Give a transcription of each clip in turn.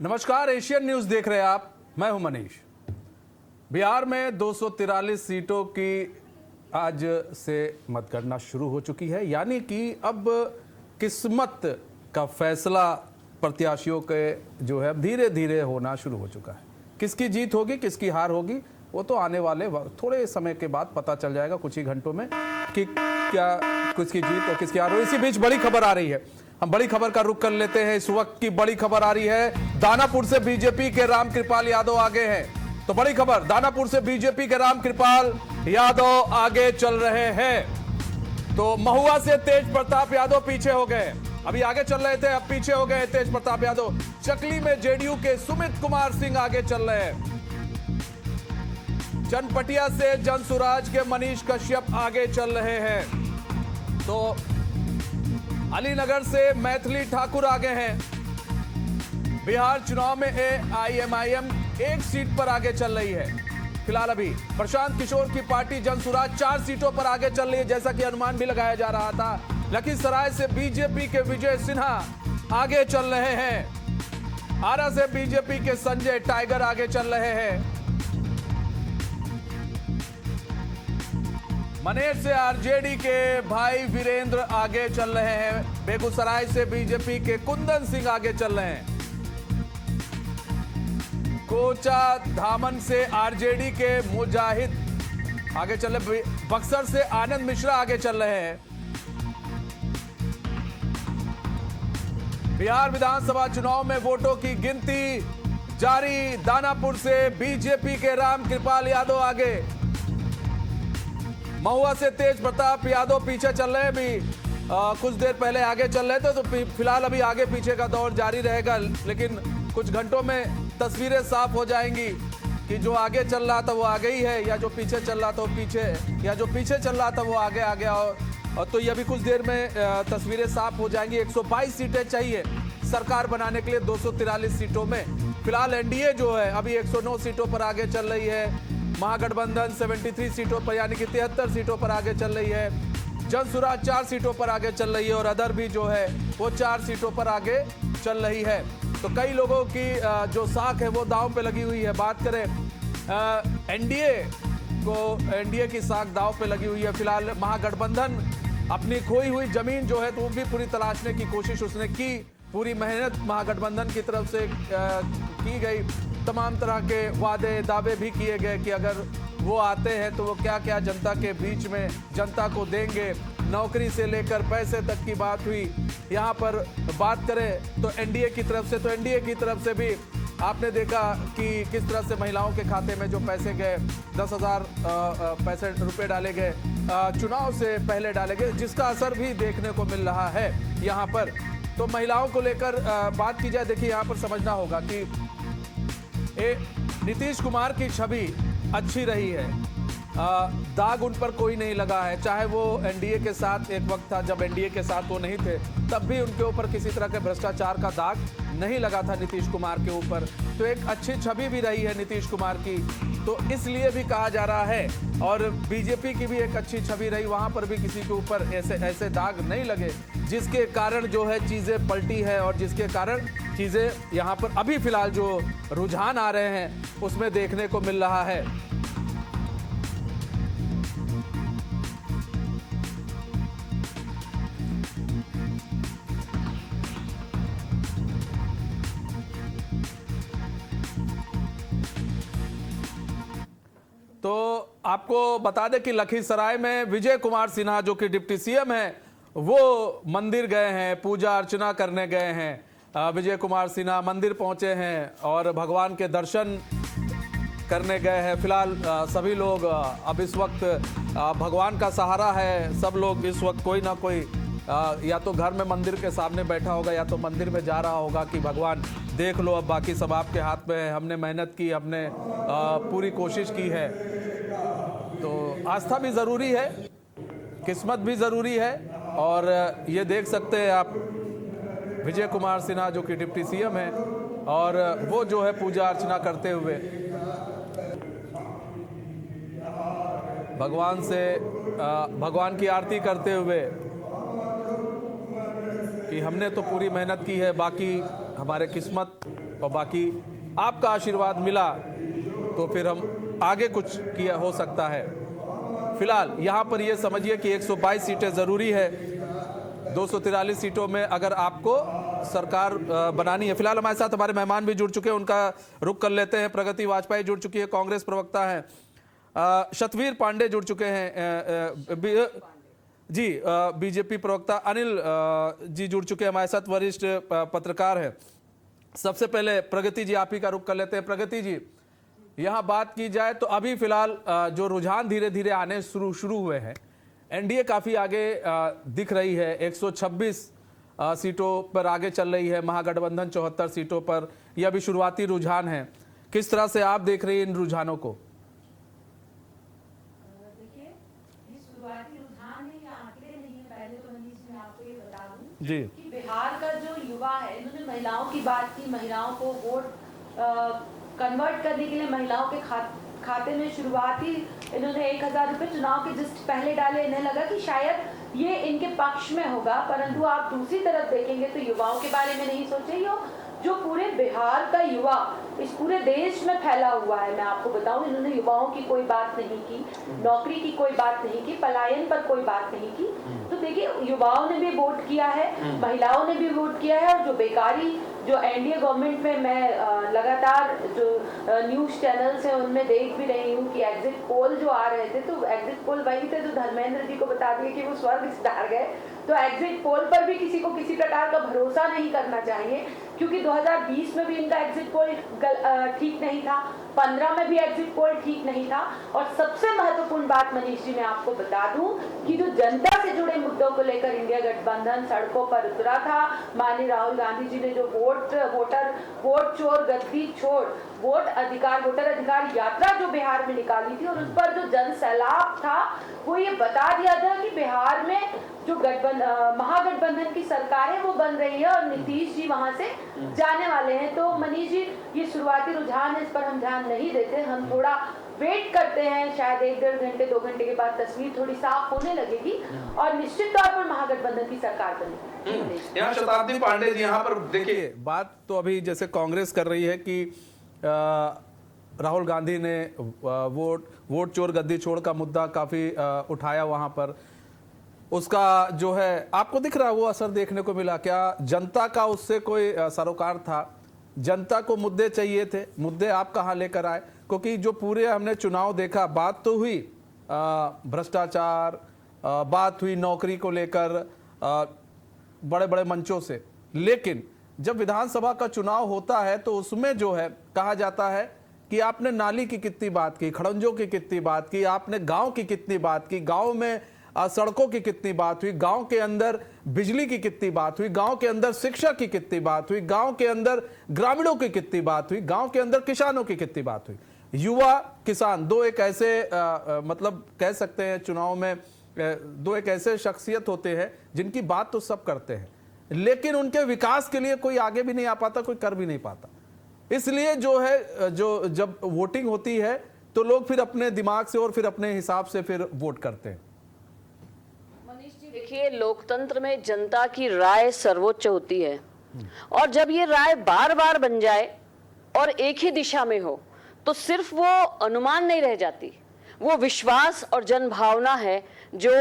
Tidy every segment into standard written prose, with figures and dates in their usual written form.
नमस्कार, Asian news देख रहे हैं आप। मैं हूं मनीष। बिहार में 243 सीटों की आज से मतगणना शुरू हो चुकी है, यानी कि अब किस्मत का फैसला प्रत्याशियों के जो है धीरे धीरे होना शुरू हो चुका है। किसकी जीत होगी, किसकी हार होगी, वो तो आने वाले थोड़े समय के बाद पता चल जाएगा, कुछ ही घंटों में, कि क्या किसकी जीत और किसकी हार हो। इसी बीच बड़ी खबर आ रही है, हम बड़ी खबर का रुख कर लेते हैं। इस वक्त की बड़ी खबर आ रही है, दानापुर से बीजेपी के रामकृपाल यादव आगे हैं। तो बड़ी खबर, दानापुर से बीजेपी के रामकृपाल यादव आगे चल रहे हैं। तो महुआ से तेज प्रताप यादव पीछे हो गए, अभी आगे चल रहे थे, अब पीछे हो गए तेज प्रताप यादव। चकली में जेडीयू के सुमित कुमार सिंह आगे चल रहे हैं। चनपटिया से जनसुराज के मनीष कश्यप आगे चल रहे हैं। तो अलीनगर से मैथिली ठाकुर आगे हैं। बिहार चुनाव में एआईएमआईएम एक सीट पर आगे चल रही है। फिलहाल अभी प्रशांत किशोर की पार्टी जनसुराज 4 सीटों पर आगे चल रही है, जैसा कि अनुमान भी लगाया जा रहा था। लखीसराय से बीजेपी के विजय सिन्हा आगे चल रहे हैं। आरा से बीजेपी के संजय टाइगर आगे चल रहे हैं। मनेर से आरजेडी के भाई वीरेंद्र आगे चल रहे हैं। बेगूसराय से बीजेपी के कुंदन सिंह आगे चल रहे हैं। कोचा धामन से आरजेडी के मुजाहिद आगे चल रहे। बक्सर से आनंद मिश्रा आगे चल रहे हैं। बिहार विधानसभा चुनाव में वोटों की गिनती जारी। दानापुर से बीजेपी के रामकृपाल यादव आगे। महुआ से तेज प्रताप यादव पीछे चल रहे हैं। भी कुछ देर पहले आगे चल रहे थे, तो फिलहाल अभी आगे पीछे का दौर जारी रहेगा, लेकिन कुछ घंटों में तस्वीरें साफ हो जाएंगी कि जो आगे चल रहा था वो आगे ही है, या जो पीछे चल रहा था वो पीछे, या जो पीछे चल रहा था वो आगे आ गया। और तो ये भी कुछ देर में तस्वीरें साफ हो जाएंगी। 122 सीटें चाहिए सरकार बनाने के लिए 243 सीटों में। फिलहाल एनडीए जो है अभी 109 सीटों पर आगे चल रही है। महागठबंधन 73 सीटों पर यानी कि 73 सीटों पर आगे चल रही है। जनसुराज 4 सीटों पर आगे चल रही है, और अदर भी जो है वो 4 सीटों पर आगे चल रही है। तो कई लोगों की जो साख है वो दांव पे लगी हुई है। बात करें एनडीए की साख दांव पे लगी हुई है। फिलहाल महागठबंधन अपनी खोई हुई जमीन जो है तो वो भी पूरी तलाशने की कोशिश उसने की। पूरी मेहनत महागठबंधन की तरफ से की गई। तमाम तरह के वादे दावे भी किए गए कि अगर वो आते हैं तो वो क्या क्या जनता के बीच में जनता को देंगे। नौकरी से लेकर पैसे तक की बात हुई। यहाँ पर बात करें तो एनडीए की तरफ से भी आपने देखा कि किस तरह से महिलाओं के खाते में जो पैसे गए, 10,000 पैसे रुपए डाले गए, चुनाव से पहले डाले गए, जिसका असर भी देखने को मिल रहा है यहाँ पर। तो महिलाओं को लेकर बात की जाए, देखिए यहाँ पर समझना होगा कि नीतीश कुमार की छवि अच्छी रही है। दाग उन पर कोई नहीं लगा है, चाहे वो एनडीए के साथ एक वक्त था जब एनडीए के साथ वो नहीं थे, तब भी उनके ऊपर किसी तरह के भ्रष्टाचार का दाग नहीं लगा था नीतीश कुमार के ऊपर। तो एक अच्छी छवि भी रही है नीतीश कुमार की, तो इसलिए भी कहा जा रहा है। और बीजेपी की भी एक अच्छी छवि रही, वहां पर भी किसी के ऊपर ऐसे दाग नहीं लगे, जिसके कारण जो है चीजें पलटी है, और जिसके कारण चीजें यहाँ पर अभी फिलहाल जो रुझान आ रहे हैं उसमें देखने को मिल रहा है। तो आपको बता दें कि लखीसराय में विजय कुमार सिन्हा जो कि डिप्टी सीएम है, वो मंदिर गए हैं, पूजा अर्चना करने गए हैं। विजय कुमार सिन्हा मंदिर पहुंचे हैं और भगवान के दर्शन करने गए हैं। फिलहाल सभी लोग अब इस वक्त भगवान का सहारा है। सब लोग इस वक्त कोई ना कोई या तो घर में मंदिर के सामने बैठा होगा, या तो मंदिर में जा रहा होगा कि भगवान देख लो, अब बाकी सब आपके हाथ में है। हमने मेहनत की, हमने पूरी कोशिश की है। तो आस्था भी ज़रूरी है, किस्मत भी ज़रूरी है। और ये देख सकते हैं आप विजय कुमार सिन्हा जो कि डिप्टी सीएम है, और वो जो है पूजा अर्चना करते हुए भगवान की आरती करते हुए कि हमने तो पूरी मेहनत की है, बाकी हमारे किस्मत और बाकी आपका आशीर्वाद मिला तो फिर हम आगे कुछ किया हो सकता है। फिलहाल यहाँ पर ये समझिए कि 122 सीटें ज़रूरी है, 243 सीटों में अगर आपको सरकार बनानी है। फिलहाल हमारे साथ हमारे मेहमान भी जुड़ चुके हैं, उनका रुख कर लेते हैं। प्रगति वाजपेयी जुड़ चुकी है, कांग्रेस प्रवक्ता हैं। शतवीर पांडे जुड़ चुके हैं जी, बीजेपी प्रवक्ता अनिल जी जुड़ चुके हैं हमारे साथ, वरिष्ठ पत्रकार हैं। सबसे पहले प्रगति जी आप ही का रुख कर लेते हैं। प्रगति जी, यहाँ बात की जाए तो अभी फिलहाल जो रुझान धीरे धीरे आने शुरू हुए हैं, एनडीए काफी आगे दिख रही है, 126 सीटों पर आगे चल रही है, महागठबंधन 74 सीटों पर। यह भी शुरुआती रुझान है, किस तरह से आप देख रही हैं इन रुझानों को? देखिए, ये शुरुआती रुझान है या आंकड़े नहीं है। पहले तो मनीष मैं आपको ये बता दूं जी कि बिहार का जो युवा है, इन्होंने महिलाओं की बात की, महिलाओं को वोट कन्वर्ट करने के लिए महिलाओं के खाते में शुरुआती इन्होंने 1000 रुपये चुनाव के जस्ट पहले डाले। इन्हें लगा कि शायद ये इनके पक्ष में होगा, परंतु आप दूसरी तरफ देखेंगे तो युवाओं के बारे में नहीं सोचे। जो पूरे बिहार का युवा इस पूरे देश में फैला हुआ है, मैं आपको बताऊं, इन्होंने युवाओं की कोई बात नहीं की, नौकरी की कोई बात नहीं की, पलायन पर कोई बात नहीं की। तो देखिए, युवाओं ने भी वोट किया है, महिलाओं ने भी वोट किया है। और जो बेकारी जो एनडीए गवर्नमेंट में मैं लगातार जो न्यूज चैनल्स हैं उनमें देख भी रही हूँ कि एग्जिट पोल जो आ रहे थे, तो एग्जिट पोल वही थे जो धर्मेंद्र जी को बता दिए कि वो स्वर्ग सिधार गए। तो एग्जिट पोल पर भी किसी को किसी प्रकार का भरोसा नहीं करना चाहिए, क्योंकि 2020 में भी इनका एग्जिट पोल ठीक नहीं था, 15 में भी एग्जिट पोल ठीक नहीं था। और सबसे महत्वपूर्ण बात मनीष जी मैं आपको बता दूं कि जो जनता से जुड़े मुद्दों को लेकर इंडिया गठबंधन सड़कों पर उतरा था, माननीय राहुल गांधी जी ने जो वोट चोर गद्दी छोड़ वोटर अधिकार यात्रा जो बिहार में निकाली थी, और उस पर जो जन सैलाब था, वो ये बता दिया था कि बिहार में जो महागठबंधन की सरकार है वो बन रही है और नीतीश जी वहां से जाने वाले हैं। तो मनीष जी, ये शुरुआती रुझान है, इस पर हम ध्यान नहीं देते, हम थोड़ा वेट करते हैं। शायद 1-1.5 घंटे 2 घंटे के बाद तस्वीर थोड़ी साफ होने लगेगी और निश्चित तौर पर महागठबंधन की सरकार बनेगी। यहाँ शताब्दी पांडे जी, यहाँ पर देखिए बात तो अभी जैसे कांग्रेस कर रही है कि राहुल गांधी ने वोट चोर गद्दी छोड़ का मुद्दा काफी उठाया, वहां पर उसका जो है आपको दिख रहा है वो असर देखने को मिला क्या? जनता का उससे कोई सरोकार था? जनता को मुद्दे चाहिए थे, मुद्दे आप कहाँ लेकर आए? क्योंकि जो पूरे हमने चुनाव देखा, बात तो हुई भ्रष्टाचार, बात हुई नौकरी को लेकर बड़े बड़े मंचों से, लेकिन जब विधानसभा का चुनाव होता है तो उसमें जो है कहा जाता है कि आपने नाली की कितनी बात की, खड़ंजों की कितनी बात की, आपने गांव की कितनी बात की, गांव में सड़कों की कितनी बात हुई, गांव के अंदर बिजली की कितनी बात हुई, गांव के अंदर शिक्षा की कितनी बात हुई, गांव के अंदर ग्रामीणों की कितनी बात हुई, गांव के अंदर किसानों की कितनी बात हुई। युवा किसान दो एक ऐसे मतलब कह सकते हैं चुनाव में दो एक ऐसे शख्सियत होते हैं जिनकी बात तो सब करते हैं, लेकिन उनके विकास के लिए कोई आगे भी नहीं आ पाता, कोई कर भी नहीं पाता। इसलिए जो है जो जब वोटिंग होती है तो लोग फिर अपने दिमाग से और फिर अपने हिसाब से फिर वोट करते हैं। देखिए, लोकतंत्र में जनता की राय सर्वोच्च होती है, और जब ये राय बार बार बन जाए और एक ही दिशा में हो तो सिर्फ वो अनुमान नहीं रह जाती, वो विश्वास और जनभावना है जो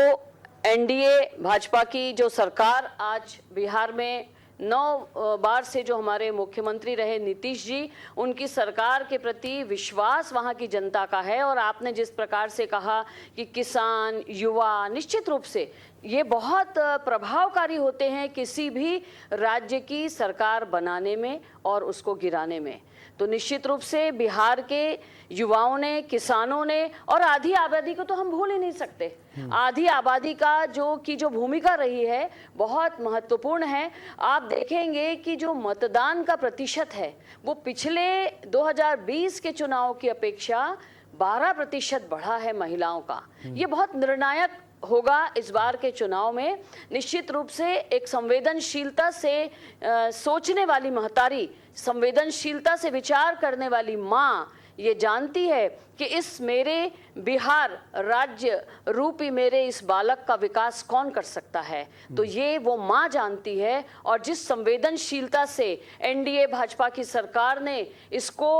एनडीए भाजपा की जो सरकार आज बिहार में 9 बार से जो हमारे मुख्यमंत्री रहे नीतीश जी, उनकी सरकार के प्रति विश्वास वहाँ की जनता का है। और आपने जिस प्रकार से कहा कि किसान, युवा, निश्चित रूप से ये बहुत प्रभावकारी होते हैं किसी भी राज्य की सरकार बनाने में और उसको गिराने में। तो निश्चित रूप से बिहार के युवाओं ने, किसानों ने, और आधी आबादी को तो हम भूल ही नहीं सकते, आधी आबादी का जो भूमिका रही है बहुत महत्वपूर्ण है। आप देखेंगे कि जो मतदान का प्रतिशत है वो पिछले 2020 के चुनाव की अपेक्षा 12% बढ़ा है महिलाओं का। ये बहुत निर्णायक होगा इस बार के चुनाव में। निश्चित रूप से एक संवेदनशीलता से सोचने वाली महतारी, संवेदनशीलता से विचार करने वाली माँ, ये जानती है कि इस मेरे बिहार राज्य रूपी मेरे इस बालक का विकास कौन कर सकता है, तो ये वो माँ जानती है। और जिस संवेदनशीलता से एनडीए भाजपा की सरकार ने इसको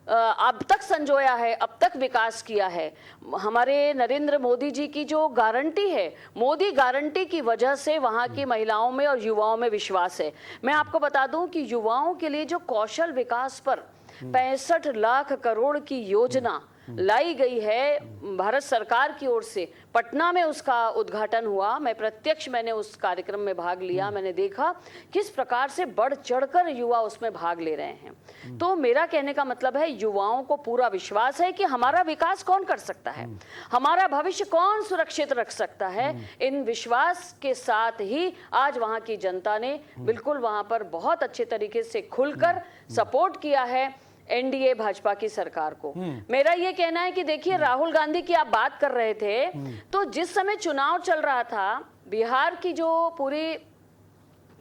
अब तक संजोया है, अब तक विकास किया है, हमारे नरेंद्र मोदी जी की जो गारंटी है, मोदी गारंटी की वजह से वहां की महिलाओं में और युवाओं में विश्वास है। मैं आपको बता दूं कि युवाओं के लिए जो कौशल विकास पर 65 लाख करोड़ की योजना लाई गई है भारत सरकार की ओर से, पटना में उसका उद्घाटन हुआ। मैंने उस कार्यक्रम में भाग लिया, मैंने देखा किस प्रकार से बढ़ चढ़कर युवा उसमें भाग ले रहे हैं। तो मेरा कहने का मतलब है, युवाओं को पूरा विश्वास है कि हमारा विकास कौन कर सकता है, हमारा भविष्य कौन सुरक्षित रख सकता है। इन विश्वास के साथ ही आज वहां की जनता ने बिल्कुल वहां पर बहुत अच्छे तरीके से खुलकर सपोर्ट किया है एनडीए भाजपा की सरकार को। मेरा ये कहना है कि देखिए, राहुल गांधी की आप बात कर रहे थे, तो जिस समय चुनाव चल रहा था, बिहार की जो पूरी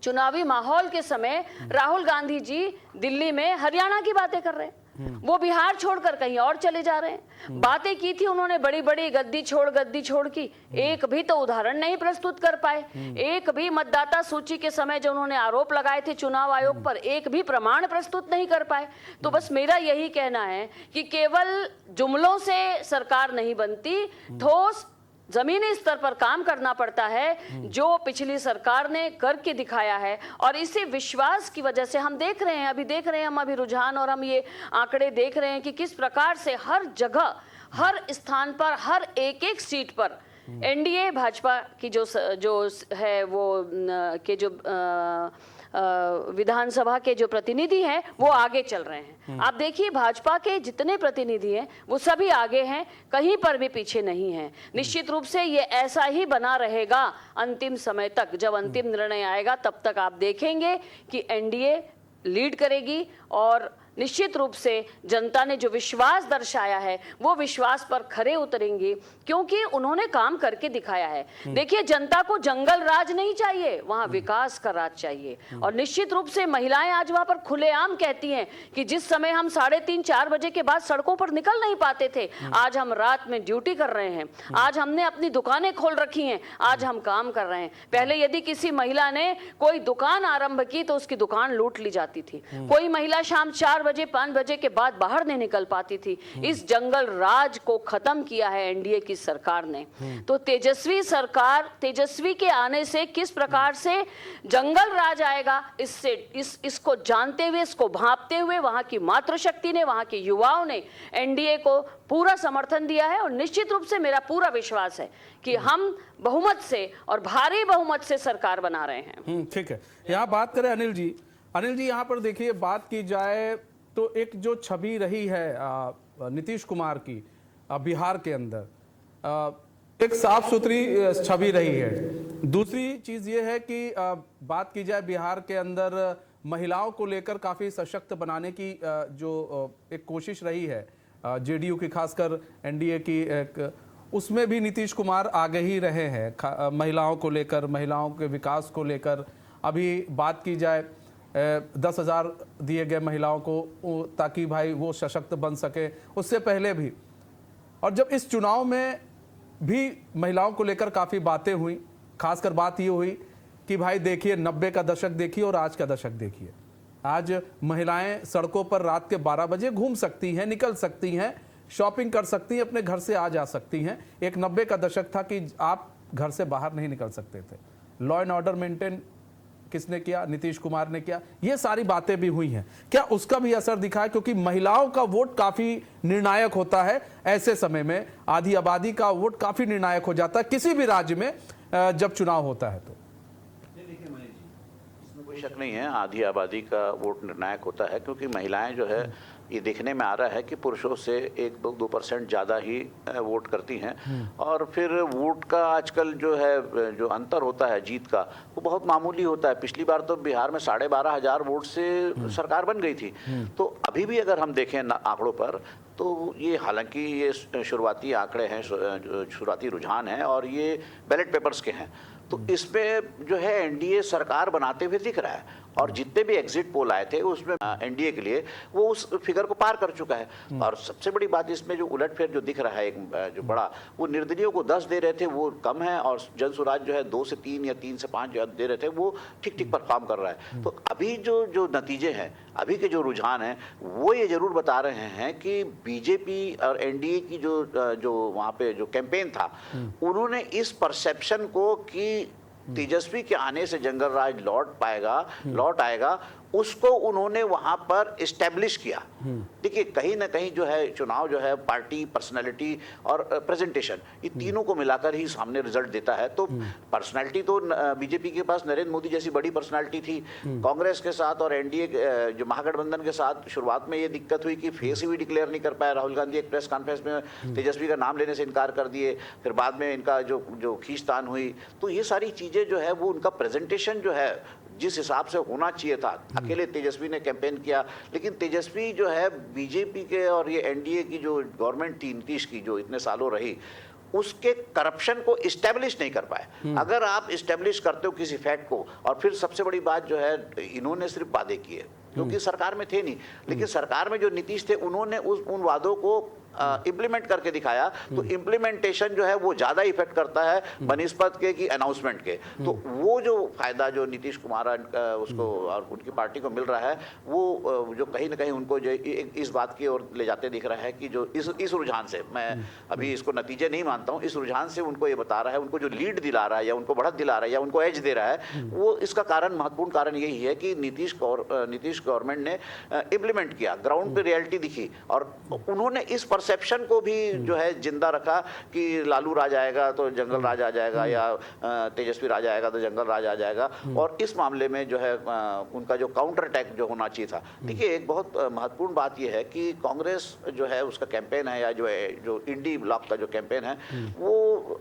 चुनावी माहौल के समय राहुल गांधी जी दिल्ली में हरियाणा की बातें कर रहे हैं, वो बिहार छोड़कर कहीं और चले जा रहे हैं। बातें की थी उन्होंने बड़ी बड़ी, गद्दी छोड़ की, एक भी तो उदाहरण नहीं प्रस्तुत कर पाए। एक भी मतदाता सूची के समय जो उन्होंने आरोप लगाए थे चुनाव आयोग पर, एक भी प्रमाण प्रस्तुत नहीं कर पाए। तो बस मेरा यही कहना है कि केवल जुमलों से सरकार नहीं बनती, ठोस जमीनी स्तर पर काम करना पड़ता है, जो पिछली सरकार ने करके दिखाया है। और इसी विश्वास की वजह से हम देख रहे हैं, अभी रुझान और हम ये आंकड़े देख रहे हैं कि किस प्रकार से हर जगह, हर स्थान पर, हर एक सीट पर एनडीए भाजपा की जो है वो के जो विधानसभा के जो प्रतिनिधि हैं वो आगे चल रहे हैं। आप देखिए, भाजपा के जितने प्रतिनिधि हैं वो सभी आगे हैं, कहीं पर भी पीछे नहीं हैं। निश्चित रूप से ये ऐसा ही बना रहेगा अंतिम समय तक। जब अंतिम निर्णय आएगा तब तक आप देखेंगे कि एनडीए लीड करेगी और निश्चित रूप से जनता ने जो विश्वास दर्शाया है वो विश्वास पर खरे उतरेंगे, क्योंकि उन्होंने काम करके दिखाया है। देखिए, जनता को जंगल राज नहीं चाहिए, वहां विकास का राज चाहिए। और निश्चित रूप से महिलाएं आज वहां पर खुलेआम कहती हैं कि जिस समय हम 3:30-4 बजे के बाद सड़कों पर निकल नहीं पाते थे, आज हम रात में ड्यूटी कर रहे हैं, आज हमने अपनी दुकानें खोल रखी हैं, आज हम काम कर रहे हैं। पहले यदि किसी महिला ने कोई दुकान आरंभ की तो उसकी दुकान लूट ली जाती थी, कोई महिला शाम 4-5 बजे के बाद बाहर नहीं निकल पाती थी। इस जंगल राज को खत्म किया है एनडीए की सरकार ने। तो तेजस्वी सरकार, तेजस्वी के आने से किस प्रकार से जंगल राज आएगा, इसको जानते हुए, इसको भांपते हुए वहां की मातृशक्ति ने, वहां के युवाओं ने एनडीए को पूरा समर्थन दिया है। और निश्चित रूप से मेरा पूरा विश्वास है कि हम बहुमत से और भारी बहुमत से सरकार बना रहे हैं। ठीक है, यहाँ बात करें अनिल जी। यहाँ पर देखिए, बात की जाए तो एक जो छवि रही है नीतीश कुमार की बिहार के अंदर, एक साफ सुथरी छवि रही है। दूसरी चीज ये है कि बात की जाए बिहार के अंदर महिलाओं को लेकर काफी सशक्त बनाने की जो एक कोशिश रही है जेडीयू की, खासकर एनडीए की, उसमें भी नीतीश कुमार आगे ही रहे हैं महिलाओं को लेकर, महिलाओं के विकास को लेकर। अभी बात की जाए 10,000 दिए गए महिलाओं को ताकि भाई वो सशक्त बन सके, उससे पहले भी। और जब इस चुनाव में भी महिलाओं को लेकर काफ़ी बातें हुई, खासकर बात ये हुई कि भाई देखिए 90 का दशक देखिए और आज का दशक देखिए। आज महिलाएं सड़कों पर रात के 12 बजे घूम सकती हैं, निकल सकती हैं, शॉपिंग कर सकती हैं, अपने घर से आ जा सकती हैं। एक 90 का दशक था कि आप घर से बाहर नहीं निकल सकते थे। लॉ एंड ऑर्डर मेंटेन किसने किया? नीतीश कुमार ने किया। ये सारी बातें भी हुई हैं, क्या उसका भी असर दिखा है? क्योंकि महिलाओं का वोट काफी निर्णायक होता है ऐसे समय में, आधी आबादी का वोट काफी निर्णायक हो जाता है किसी भी राज्य में जब चुनाव होता है। तो देखिए मनीष जी, इसमें कोई शक नहीं है, आधी आबादी का वोट निर्णायक होता है, क्योंकि महिलाएं जो है ये देखने में आ रहा है कि पुरुषों से 1-2% ज़्यादा ही वोट करती हैं। और फिर वोट का आजकल जो है जो अंतर होता है जीत का, वो बहुत मामूली होता है। पिछली बार तो बिहार में 12,500 वोट से सरकार बन गई थी। तो अभी भी अगर हम देखें आंकड़ों पर, तो ये हालांकि ये शुरुआती आंकड़े हैं, शुरुआती रुझान हैं और ये बैलेट पेपर्स के हैं, तो इसमें जो है एनडीए सरकार बनाते हुए दिख रहा है। और जितने भी एग्जिट पोल आए थे उसमें एनडीए के लिए वो उस फिगर को पार कर चुका है। और सबसे बड़ी बात इसमें जो उलटफेर जो दिख रहा है एक जो बड़ा, वो निर्दलीयों को 10 दे रहे थे वो कम है, और जन स्वराज जो है 2 से 3 या 3 से 5 जो दे रहे थे वो ठीक ठीक परफॉर्म कर रहा है। तो अभी जो नतीजे हैं, अभी के जो रुझान हैं, वो ये जरूर बता रहे हैं कि बीजेपी और एनडीए की जो वहाँ पे जो कैंपेन था, उन्होंने इस परसेप्शन को कि तेजस्वी के आने से जंगल राज लौट आएगा, उसको उन्होंने वहां पर इस्टेब्लिश किया। देखिए कहीं ना कहीं जो है चुनाव जो है पार्टी, पर्सनालिटी और प्रेजेंटेशन, ये तीनों को मिलाकर ही सामने रिजल्ट देता है। तो पर्सनालिटी तो बीजेपी के पास नरेंद्र मोदी जैसी बड़ी पर्सनालिटी थी। कांग्रेस के साथ और एनडीए जो महागठबंधन के साथ शुरुआत में ये दिक्कत हुई कि फेस ही भी डिक्लेयर नहीं कर पाया। राहुल गांधी एक प्रेस कॉन्फ्रेंस में तेजस्वी का नाम लेने से इनकार कर दिए, फिर बाद में इनका जो खींचतान हुई। तो ये सारी चीजें जो है वो उनका प्रेजेंटेशन जो है जिस हिसाब से होना चाहिए था, अकेले तेजस्वी ने कैंपेन किया, लेकिन तेजस्वी जो है बीजेपी के और ये एनडीए की जो गवर्नमेंट थी नीतीश की, जो इतने सालों रही, उसके करप्शन को इस्टेब्लिश नहीं कर पाए। अगर आप इस्टेब्लिश करते हो किसी फैक्ट को, और फिर सबसे बड़ी बात जो है इन्होंने सिर्फ वादे किए क्योंकि सरकार में थे नहीं, लेकिन सरकार में जो नीतीश थे उन्होंने उन वादों को इम्प्लीमेंट करके दिखाया। तो इम्प्लीमेंटेशन जो है वो ज्यादा इफेक्ट करता है बनिस्पत के कि अनाउंसमेंट के। तो वो जो फायदा जो नीतीश कुमार उसको और उनकी पार्टी को मिल रहा है, वो जो कहीं ना कहीं उनको जो इस बात की ओर ले जाते दिख रहा है कि जो इस रुझान से, मैं अभी इसको नतीजे नहीं मानता हूँ, इस रुझान से उनको ये बता रहा है, उनको जो लीड दिला रहा है या उनको बढ़त दिला रहा है या उनको एज दे रहा है, वो इसका कारण, महत्वपूर्ण कारण यही है कि नीतीश गवर्नमेंट ने इम्प्लीमेंट किया, ग्राउंड पे रियलिटी दिखी, और उन्होंने इस परसेप्शन को भी जो है जिंदा रखा कि लालू राज आएगा तो जंगल राज आ जाएगा, या तेजस्वी राज आएगा तो जंगल राज आ जाएगा। और इस मामले में जो है उनका जो काउंटर अटैक जो होना चाहिए था। देखिए एक बहुत महत्वपूर्ण बात यह है कि कांग्रेस जो है उसका कैंपेन है, या जो इंडी ब्लॉक का जो कैंपेन है, वो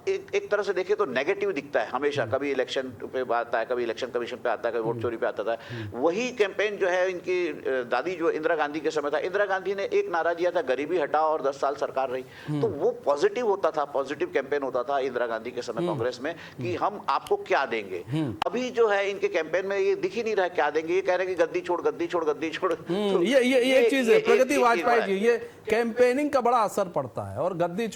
एक तरह से देखे तो नेगेटिव दिखता है हमेशा। कभी इलेक्शन पे आता है, कभी इलेक्शन कमीशन पे आता है, कभी वोट चोरी पे आता है। वही कैंपेन जो है इनकी दादी जो इंदिरा गांधी के समय था, इंदिरा गांधी ने एक नारा दिया था, गरीबी हटाओ, और 10 साल सरकार रही। तो वो पॉजिटिव होता था, पॉजिटिव कैंपेन होता था इंदिरा गांधी के समय कांग्रेस में कि हम आपको क्या देंगे। अभी जो है इनके कैंपेन में ये दिख ही नहीं रहा है क्या देंगे। ये कह रहे हैं कि गद्दी छोड़, गद्दी छोड़, गद्दी छोड़। ये चीज है प्रगति वाजपेयी जी, ये कैंपेनिंग का बड़ा असर पड़ता है। और गद्दी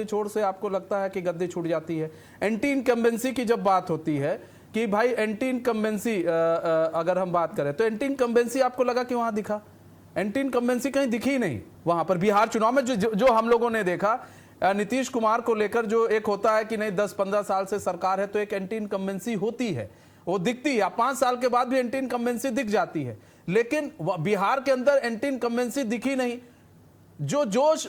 छोड़ से आपको लगता है कि गद्दी छूट जाती है। एंटी इनकम्बेंसी की जब बात होती है कि भाई एंटी इनकम्बेंसी, अगर हम बात करें तो एंटी इनकम्बेंसी आपको लगा कि वहां दिखा? एंटी इनकम्बेंसी कहीं दिखी नहीं वहां पर। बिहार चुनाव में जो हम लोगों ने देखा, नीतीश कुमार को लेकर जो एक होता है कि नहीं 10-15 साल से सरकार है तो एक एंटी इनकम्बेंसी होती है, वो दिखती है। 5 साल के बाद भी एंटी इनकम्बेंसी दिख जाती है, लेकिन बिहार के अंदर एंटी इनकम्बेंसी दिखी नहीं। जो जोश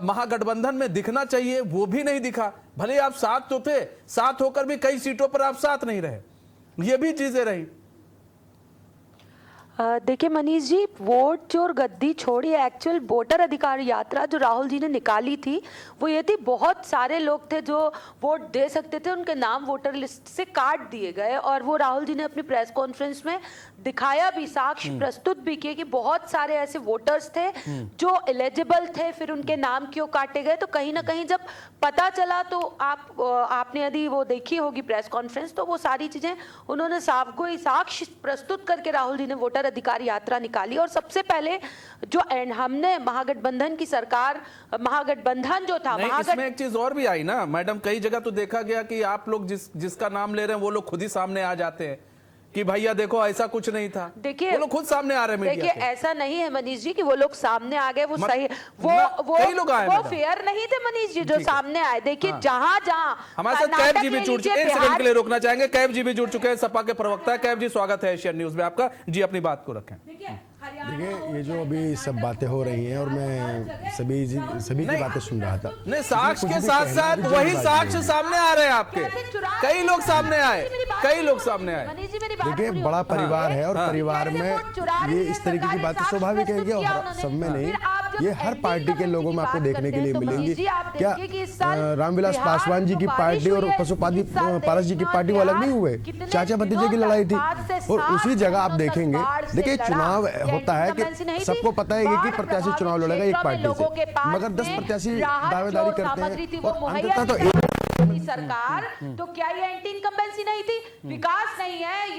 महागठबंधन में दिखना चाहिए वो भी नहीं दिखा। भले आप साथ तो थे, साथ होकर भी कई सीटों पर आप साथ नहीं रहे, ये भी चीजें रही। देखिए मनीष जी, वोट चोर गद्दी छोड़िए, एक्चुअल वोटर अधिकार यात्रा जो राहुल जी ने निकाली थी वो ये थी, बहुत सारे लोग थे जो वोट दे सकते थे, उनके नाम वोटर लिस्ट से काट दिए गए। और वो राहुल जी ने अपनी प्रेस कॉन्फ्रेंस में दिखाया भी, साक्ष्य प्रस्तुत भी किए कि बहुत सारे ऐसे वोटर्स थे जो एलिजिबल थे, फिर उनके नाम क्यों काटे गए। तो कहीं ना कहीं जब पता चला, तो आपने यदि वो देखी होगी प्रेस कॉन्फ्रेंस, तो वो सारी चीजें उन्होंने साक्ष्य प्रस्तुत करके राहुल जी ने वोटर अधिकार यात्रा निकाली। और सबसे पहले जो हमने महागठबंधन की सरकार, महागठबंधन जो था, इसमें एक चीज और भी आई ना मैडम, कई जगह तो देखा गया कि आप लोग जिसका नाम ले रहे हैं वो लोग खुद ही सामने आ जाते हैं कि भैया देखो ऐसा कुछ नहीं था। देखिए वो लोग खुद सामने आ रहे हैं। देखिए ऐसा नहीं है मनीष जी कि वो लोग सामने आ गए, वो सही, वो फेयर नहीं थे मनीष जी जो सामने आए। देखिए जहां हमारे साथ कैब जी भी जुड़ चुके हैं, 1 सेकंड के लिए रोकना चाहेंगे। कैब जी भी जुड़ चुके हैं, सपा के प्रवक्ता है। कैब जी स्वागत है एशियन न्यूज में आपका जी, अपनी बात को रखें। देखिए ये जो अभी सब बातें हो रही हैं और मैं सभी की बातें सुन रहा था। नहीं, साक्ष्य के साथ साथ वही साक्ष्य सामने आ रहे हैं आपके, कई लोग सामने आए। देखिए बड़ा परिवार है और परिवार में ये इस तरीके की बातें स्वाभाविक है कि सब में नहीं, ये हर पार्टी के लोगों में आपको देखने के लिए मिलेंगी। क्या रामविलास पासवान जी की पार्टी और पशुपति पारस जी की पार्टी वो अलग नहीं हुए? चाचा भतीजे की लड़ाई थी। और उसी जगह आप देखेंगे, देखिए चुनाव होता है कि सबको पता है कि प्रत्याशी चुनाव लड़ेगा एक पार्टी से, मगर 10 प्रत्याशी दावेदारी करते हैं और अंततः तो मोदी सरकार, तो क्या ये एंटी इनकम्बेंसी नहीं थी? विकास नहीं है,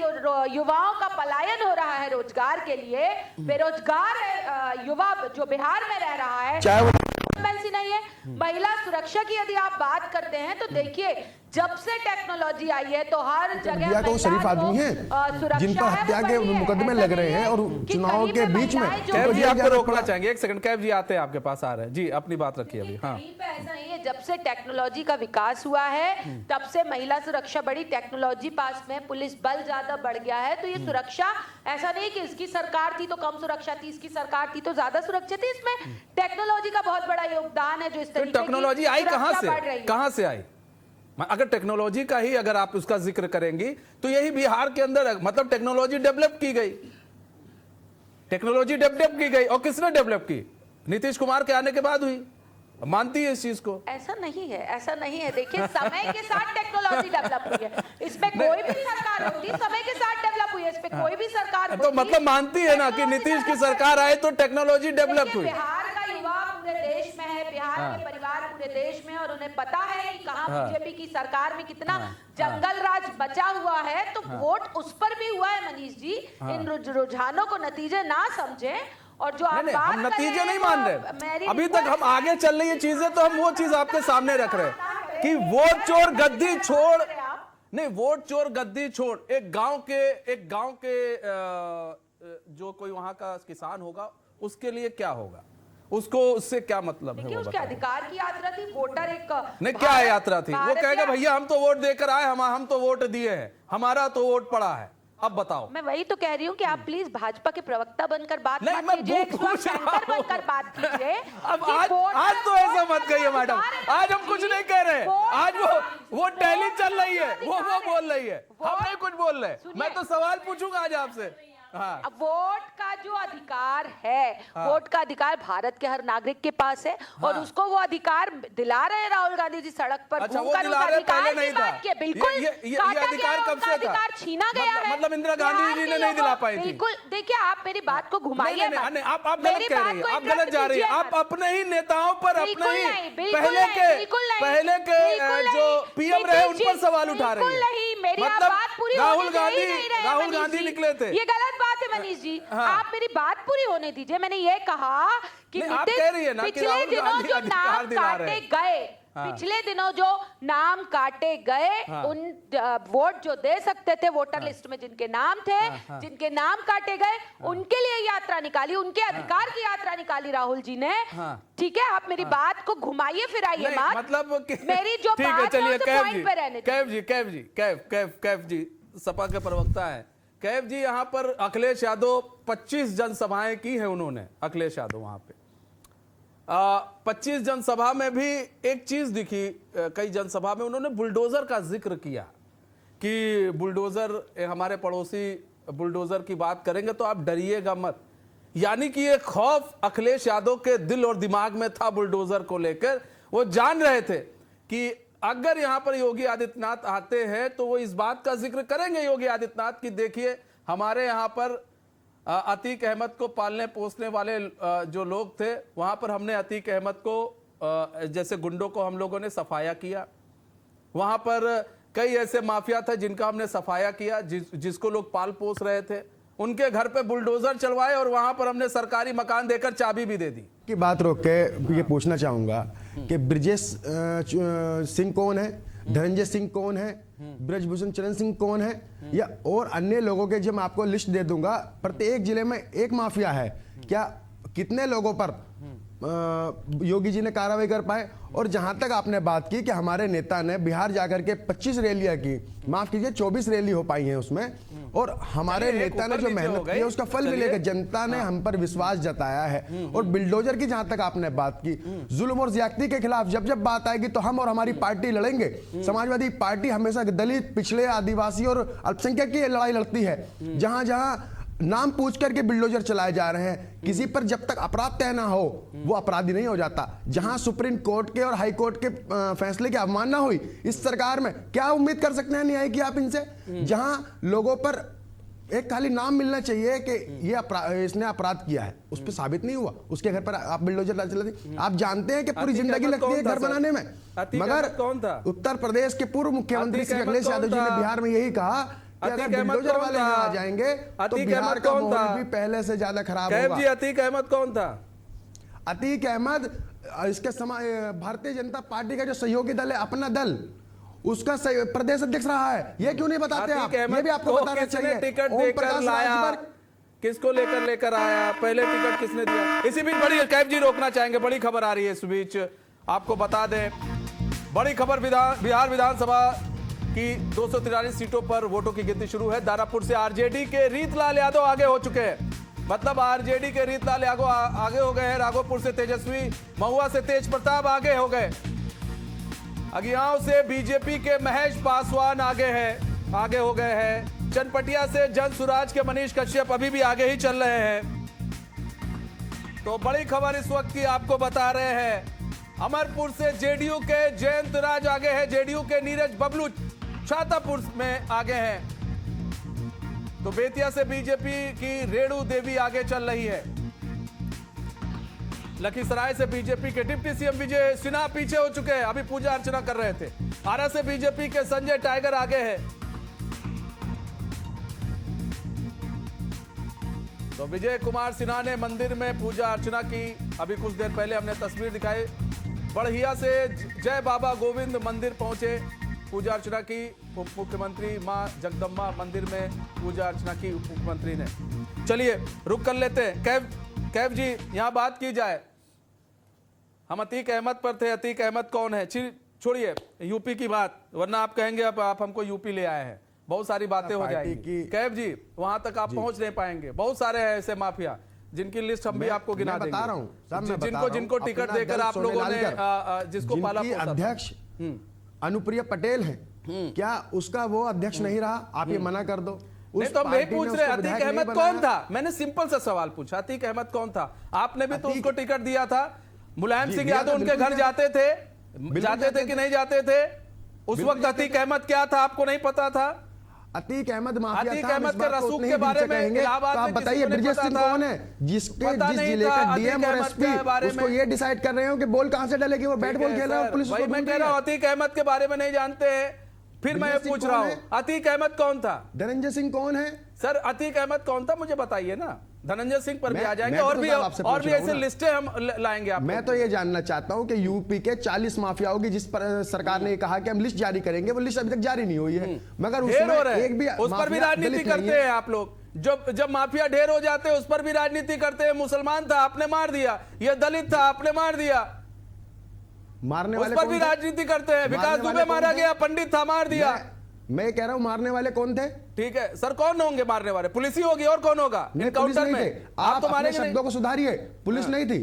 युवाओं का पलायन हो रहा है रोजगार के लिए, बेरोजगार है युवा जो बिहार में रह रहा है, इनकम्बेंसी नहीं है। महिला सुरक्षा की यदि आप बात करते हैं तो देखिए, जब से टेक्नोलॉजी आई है तो हर जगह तो शरीफ आदमी हैं जिन पर हत्या के मुकदमे लग रहे हैं, और चुनाव के बीच में कैफ जी आपको रोकना चाहेंगे, एक सेकंड। कैफ जी आते हैं, आपके पास आ रहे हैं जी, अपनी बात रखिए अभी। हाँ, कहीं पे ऐसा नहीं है, जब से टेक्नोलॉजी का विकास हुआ है तब से महिला सुरक्षा बढ़ी, टेक्नोलॉजी पास में, पुलिस बल ज्यादा बढ़ गया है। तो ये सुरक्षा ऐसा नहीं कि इसकी सरकार थी तो कम सुरक्षा थी, इसकी सरकार थी तो ज्यादा सुरक्षा थी, इसमें टेक्नोलॉजी का बहुत बड़ा योगदान है जो इस तरीके की टेक्नोलॉजी आई कहां सुरक्षा बढ़ रही से, है। कहां से आई? अगर टेक्नोलॉजी का ही अगर आप उसका जिक्र करेंगी तो यही बिहार के अंदर मतलब टेक्नोलॉजी डेवलप की गई, टेक्नोलॉजी डेवलप की गई। और किसने डेवलप की? नीतीश कुमार के आने के बाद हुई। मानती है इस चीज को? ऐसा नहीं है, ऐसा नहीं है। देखिए, समय के साथ टेक्नोलॉजी डेवलप हुई है, इसमें कोई भी सरकार होती, समय के साथ डेवलप हुई है, इसमें कोई भी सरकार तो मतलब मानती है ना कि नीतीश की सरकार आए तो टेक्नोलॉजी डेवलप हुई। बिहार का युवा पूरे देश में है, बिहार के परिवार पूरे देश में, और उन्हें पता है कि कहां बीजेपी की सरकार में कितना जंगल राज बचा हुआ है। तो वोट उस पर भी हुआ है मनीष जी। इन रुझानों को नतीजे ना समझे, और जो आप बात हम नतीजे नहीं मान रहे, अभी तक हम आगे चल रही है चीजें, तो हम वो चीज आपके सामने रख रहे हैं कि वोट चोर गद्दी छोड़, नहीं वोट चोर गद्दी छोड़, एक गांव के जो कोई वहां का किसान होगा उसके लिए क्या होगा, उसको उससे क्या मतलब है? उसके अधिकार की यात्रा थी, वोटर एक नहीं क्या यात्रा थी? वो कहेगा भैया हम तो वोट देकर आए, हम तो वोट दिए हैं, हमारा तो वोट पड़ा है, अब बताओ। मैं वही तो कह रही हूँ कि आप प्लीज भाजपा के प्रवक्ता बनकर बात नहीं, मत कीजिए, एक सेंटर बनकर बात कीजिए। अब आज तो ऐसा मत कहिए मैडम, आज हम कुछ नहीं कह रहे हैं, आज वो टैली चल रही है, वो बोल रही है, हम नहीं कुछ बोल रहे। मैं तो सवाल पूछूंगा आज आपसे। हाँ। अब वोट का जो अधिकार है, वोट का अधिकार भारत के हर नागरिक के पास है, और उसको वो अधिकार दिला रहे हैं राहुल गांधी जी सड़क पर घूमकर उस अधिकार की बात की। बिल्कुल ये अधिकार कब से था? अधिकार छीना गया है, मतलब इंदिरा गांधी जी ने नहीं दिला पाई थी। बिल्कुल, देखिए आप मेरी बात को घुमाइए, आप गलत कह रही हैं, आप गलत जा रही हैं, आप अपने ही नेताओं पर, अपने ही पहले के जो पीएम रहे उन पर सवाल उठा रही है। मतलब राहुल गांधी निकले थे, ये गलत बात है मनीष जी। आप मेरी बात पूरी होने दीजिए। मैंने ये कहा कि पिछले दिनों जो नाम काटे गए, पिछले दिनों जो नाम काटे गए, उन वोट जो दे सकते थे वोटर लिस्ट में जिनके नाम थे, जिनके नाम काटे गए, उनके लिए यात्रा निकाली, उनके अधिकार की यात्रा निकाली राहुल जी ने। ठीक है, आप मेरी बात को घुमाइए फिराइए मत, मतलब मेरी जो बात है उस पॉइंट पे रहने दीजिए। कैफ जी सपा के प्रवक्ता है। कैफ जी यहाँ पर अखिलेश यादव 25 जनसभाएं की है उन्होंने, अखिलेश यादव वहां पे 25 जनसभा में भी एक चीज दिखी, कई जनसभा में उन्होंने बुलडोजर का जिक्र किया कि बुलडोजर, हमारे पड़ोसी बुलडोजर की बात करेंगे तो आप डरिएगा मत। यानी कि ये खौफ अखिलेश यादव के दिल और दिमाग में था बुलडोजर को लेकर। वो जान रहे थे कि अगर यहां पर योगी आदित्यनाथ आते हैं तो वो इस बात का जिक्र करेंगे योगी आदित्यनाथ की देखिए हमारे यहां पर अतीक अहमद को पालने पोसने वाले जो लोग थे, वहां पर हमने अतीक अहमद को जैसे गुंडों को हम लोगों ने सफाया किया, वहां पर कई ऐसे माफिया थे जिनका हमने सफाया किया, जिसको लोग पाल पोस रहे थे, उनके घर पे बुलडोजर चलवाए और वहां पर हमने सरकारी मकान देकर चाबी भी दे दी। की बात रोक के ये पूछना चाहूंगा कि ब्रजेश सिंह कौन है, धनंजय सिंह कौन है, ब्रजभूषण चरण सिंह कौन है, या और अन्य लोगों के जो मैं आपको लिस्ट दे दूंगा, प्रत्येक जिले में एक माफिया है, क्या कितने लोगों पर योगी जी ने कार्रवाई कर पाए? और जहां तक आपने बात की कि हमारे नेता ने बिहार जाकर के 25 रैलियां की, माफ कीजिए 24 रैली हो पाई हैं उसमें, और हमारे नेता ने जो मेहनत की है उसका फल मिलेगा, जनता ने हम पर विश्वास जताया है। और बिल्डोजर की जहां तक आपने बात की, जुल्म और ज्यादती के खिलाफ जब जब बात आएगी तो हम और हमारी पार्टी लड़ेंगे। समाजवादी पार्टी हमेशा दलित, पिछड़े, आदिवासी और अल्पसंख्यक की लड़ाई लड़ती है। जहां जहां नाम पूछ करके बिल्डोजर चलाए जा रहे हैं, किसी पर जब तक अपराध तय ना हो वो अपराधी नहीं हो जाता। जहां सुप्रीम कोर्ट के और हाई कोर्ट के फैसले की अवमानना हुई, इस सरकार में क्या उम्मीद कर सकते हैं न्याय की आप इनसे? जहां लोगों पर एक खाली नाम मिलना चाहिए कि ये इसने अपराध किया है, उस पर साबित नहीं हुआ। उसके घर पर आप बिल्डोजर चलाते, आप जानते हैं कि पूरी जिंदगी लगती है घर बनाने में। मगर कौन था? उत्तर प्रदेश के पूर्व मुख्यमंत्री श्री अखिलेश यादव जी ने बिहार में यही कहा कि अगर बिल्डोजर वाले यहाँ आ जाएंगे तो बिहार का माहौल भी पहले से ज्यादा खराब होगा। जी अतीक अहमद कौन था? अतीक अहमद इसके भारतीय जनता पार्टी का जो सहयोगी दल है, अपना दल, उसका प्रदेश अध्यक्ष रहा है। ये क्यों नहीं बताते आप? ये भी आपको बताना चाहिए। टिकट देकर लाया, किसको लेकर आया, पहले टिकट किसने दिया? इसी बीच बड़ी कैफ जी रोकना चाहेंगे, बड़ी खबर आ रही है इस बीच, आपको बता दें बड़ी खबर। बिहार विधानसभा की 243 सीटों पर वोटों की गिनती शुरू है। दानापुर से आरजेडी के रीतलाल यादव आगे हो चुके हैं, मतलब आरजेडी के रीतलाल यादव आगे हो गए हैं। राघोपुर से तेजस्वी, महुआ से तेज प्रताप आगे हो गए। अगियाओं से बीजेपी के महेश पासवान आगे हो गए हैं। चनपटिया से जन सुराज के मनीष कश्यप अभी भी आगे ही चल रहे हैं। तो बड़ी खबर इस वक्त की आपको बता रहे हैं। अमरपुर से जेडीयू के जयंत राज आगे हैं, जेडीयू के नीरज बबलू छातापुर में आगे हैं। तो बेतिया से बीजेपी की रेणु देवी आगे चल रही है। लखीसराय से बीजेपी के डिप्टी सीएम विजय सिन्हा पीछे हो चुके हैं, अभी पूजा अर्चना कर रहे थे। आरा से बीजेपी के संजय टाइगर आगे है। तो विजय कुमार सिन्हा ने मंदिर में पूजा अर्चना की, अभी कुछ देर पहले हमने तस्वीर दिखाई। बढ़िया से जय बाबा गोविंद मंदिर पहुंचे, पूजा अर्चना की। उप मुख्यमंत्री मां जगदम्बा मंदिर में पूजा अर्चना की उप मुख्यमंत्री ने। चलिए रुक कर लेते हैं। कैफ जी यहां बात की जाए, हम अतीक अहमद पर थे। अतीक अहमद कौन है? छोड़िए यूपी की बात, वरना आप कहेंगे अब आप हमको यूपी ले आए हैं, बहुत सारी बातें हो जाएंगी। कैफ जी वहां तक आप पहुंच नहीं पाएंगे, बहुत सारे हैं ऐसे माफिया जिनकी लिस्ट हम भी आपको गिना देंगे। बता रहा हूं जिनको टिकट देकर आप लोगों ने जिसको पाला पोसा। अध्यक्ष अनुप्रिया पटेल है, क्या उसका वो अध्यक्ष नहीं रहा? आप ये मना कर दो। नहीं तो मैं पूछ रहे अतीक अहमद कौन था? मैंने सिंपल सा सवाल पूछा, अतीक अहमद कौन था? आपने भी तो उसको टिकट दिया था। मुलायम सिंह यादव उनके घर जाते थे कि नहीं जाते थे? उस वक्त अतीक अहमद क्या था आपको नहीं पता था? अतीक अहमद माफिया अतीक था। अहमद के रसूख के बारे में इलाहाबाद में बताइए, ब्रजेश सिंह कौन है जिसके जिस जिले का डीएम और एसपी उसको ये डिसाइड कर रहे हो कि बॉल कहां से डलेगी? वो बैट बॉल खेल रहा है, पुलिस उसको मैं कह रहा हूं अतीक अहमद के बारे में नहीं जानते हैं। फिर मैं पूछ रहा हूं अतीक अहमद कौन था? धनंजय सिंह कौन है? सर अतीक अहमद कौन था मुझे बताइए ना। धनंजय सिंह पर भी आ जाएंगे और भी ऐसे लिस्टें हम लाएंगे आप। मैं तो ये जानना चाहता हूं कि यूपी के 40 माफियाओं की जिस पर सरकार ने कहा कि हम लिस्ट जारी करेंगे, वो लिस्ट अभी तक जारी नहीं हुई है। मगर उसमें एक भी उस पर भी राजनीति करते हैं आप लोग। जब माफिया ढेर हो जाते हैं उस पर भी राजनीति करते हैं। मुसलमान था आपने मार दिया, ये दलित था आपने मार दिया, मारने वाले उस पर भी राजनीति करते हैं। विकास दुबे मारा गया, पंडित था मार दिया। मैं कह रहा हूं मारने वाले कौन थे? ठीक है सर, कौन होंगे मारने वाले? पुलिस ही होगी और कौन होगा? एनकाउंटर में आप तो मारे शब्दों को सुधारिए। पुलिस नहीं थी,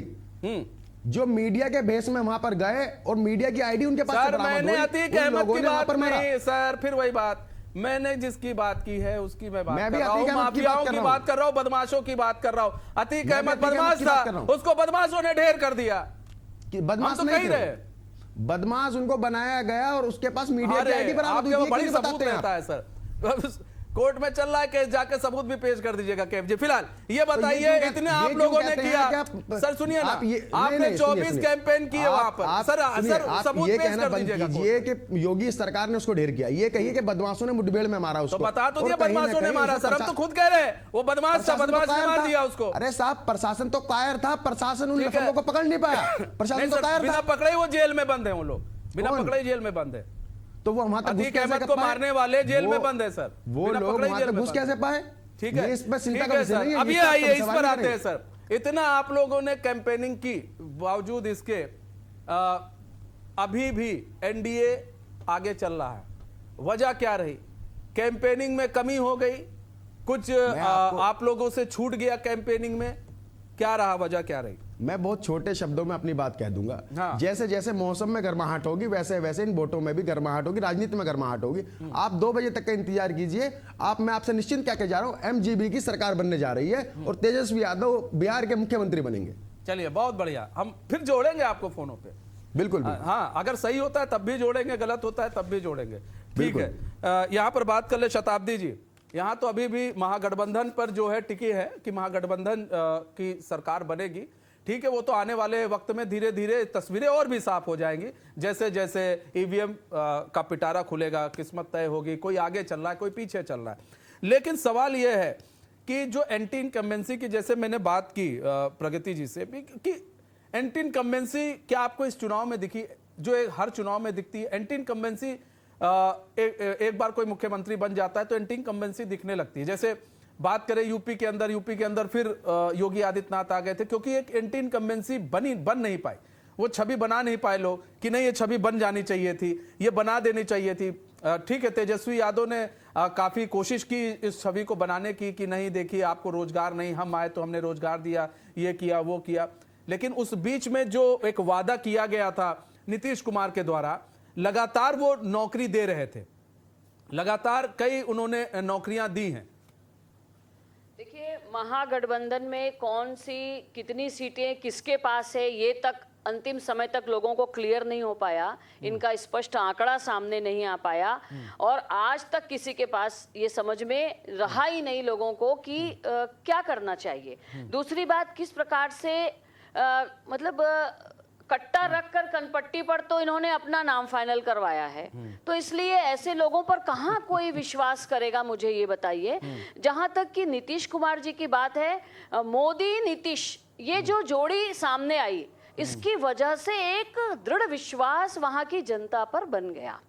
जो मीडिया के बेस में वहां पर गए और मीडिया की आईडी उनके पास सर मैंने अतीक अहमद की बात नहीं सर, फिर वही बात मैंने जिसकी बात की है उसकी मैं बात कर रहा हूं। माफियाओं की बात कर रहा हूं, बदमाशों की बात कर रहा हूं। अतीक अहमद बदमाश था, उसको बदमाशों ने ढेर कर दिया। बदमाश तो कही रहे, बदमाश उनको बनाया गया और उसके पास मीडिया की आईडी बरामद हुई है। बड़ी सबूत रहता है सर, कोर्ट में चल रहा है केस, जाके सबूत भी पेश कर दीजिएगा कैफ जी। फिलहाल ये बताइए इतने आप लोगों ने किया, सर सुनिए ना, आपने 24 कैंपेन किए वहां पर, सर सबूत पेश कर दीजिएगा कि योगी सरकार ने उसको ढेर किया। ये कहिए कि बदमाशों ने मुठभेड़ में मारा उसको, तो बता तो दिया बदमाशों ने मारा सर, हम तो खुद कह रहे हैं वो बदमाश था, बदमाश ने मार दिया उसको। अरे साहब प्रशासन तो कायर था, प्रशासन उन लोगों को पकड़ नहीं पाया। प्रशासन तो कायर था, बिना पकड़े वो जेल में बंद है, वो लोग बिना पकड़े जेल में बंद है। तो वो वहां तक अतीक अहमद को मारने वाले जेल में बंद है सर, वो लोग वहां तक घुस कैसे पाए? ठीक है, इस पर चिंता का विषय नहीं है। अब ये आइए इस पर आते हैं सर। इतना आप लोगों ने कैंपेनिंग की, बावजूद इसके अभी भी एनडीए आगे चल रहा है। वजह क्या रही? कैंपेनिंग में कमी हो गई, कुछ आप लोगों से छूट गया कैंपेनिंग में, क्या रहा? वजह क्या रही? मैं बहुत छोटे शब्दों में अपनी बात कह दूंगा। हाँ। जैसे जैसे मौसम में गर्माहट होगी वैसे वैसे इन वोटों में भी गर्माहट होगी, राजनीति में गर्माहट होगी। आप 2 बजे तक का इंतजार कीजिए। मैं आपसे निश्चिंत क्या कह जा रहा हूं, एमजीबी की सरकार बनने जा रही है और तेजस्वी यादव बिहार के मुख्यमंत्री बनेंगे। चलिए बहुत बढ़िया, हम फिर जोड़ेंगे आपको फोनों पे। बिल्कुल। हाँ, अगर सही होता है तब भी जोड़ेंगे, गलत होता है तब भी जोड़ेंगे। ठीक है, यहाँ पर बात कर ले शताब्दी जी। यहाँ तो अभी भी महागठबंधन पर जो है टिकी है कि महागठबंधन की सरकार बनेगी। ठीक है, वो तो आने वाले वक्त में धीरे धीरे तस्वीरें और भी साफ हो जाएंगी, जैसे जैसे ईवीएम का पिटारा खुलेगा, किस्मत तय होगी, कोई आगे चल रहा है, कोई पीछे चल रहा है। लेकिन सवाल यह है कि जो एंटी इनकम्बेंसी की, जैसे मैंने बात की प्रगति जी से भी, कि एंटी इनकम्बेंसी क्या आपको इस चुनाव में दिखी, जो हर चुनाव में दिखती है? एंटी इनकम्बेंसी एक बार कोई मुख्यमंत्री बन जाता है तो एंटी इनकम्बेंसी दिखने लगती है। जैसे बात करें यूपी के अंदर फिर योगी आदित्यनाथ आ गए थे, क्योंकि एक एंटी इनकम्बेंसी बन नहीं पाई, वो छवि बना नहीं पाए लोग कि नहीं ये छवि बन जानी चाहिए थी, ये बना देनी चाहिए थी। ठीक है, तेजस्वी यादव ने काफी कोशिश की इस छवि को बनाने की कि नहीं देखिए आपको रोजगार नहीं, हम आए तो हमने रोजगार दिया, ये किया वो किया। लेकिन उस बीच में जो एक वादा किया गया था नीतीश कुमार के द्वारा, लगातार वो नौकरी दे रहे थे, लगातार कई उन्होंने नौकरियां दी हैं। देखिए, महागठबंधन में कौन सी कितनी सीटें किसके पास है ये तक अंतिम समय तक लोगों को क्लियर नहीं हो पाया, इनका स्पष्ट आंकड़ा सामने नहीं आ पाया, और आज तक किसी के पास ये समझ में रहा ही नहीं लोगों को कि क्या करना चाहिए। दूसरी बात, किस प्रकार से मतलब कट्टा रखकर कनपट्टी पर तो इन्होंने अपना नाम फाइनल करवाया है, तो इसलिए ऐसे लोगों पर कहां कोई विश्वास करेगा, मुझे ये बताइए। जहां तक कि नीतीश कुमार जी की बात है, मोदी नीतीश ये जो जोड़ी सामने आई, इसकी वजह से एक दृढ़ विश्वास वहां की जनता पर बन गया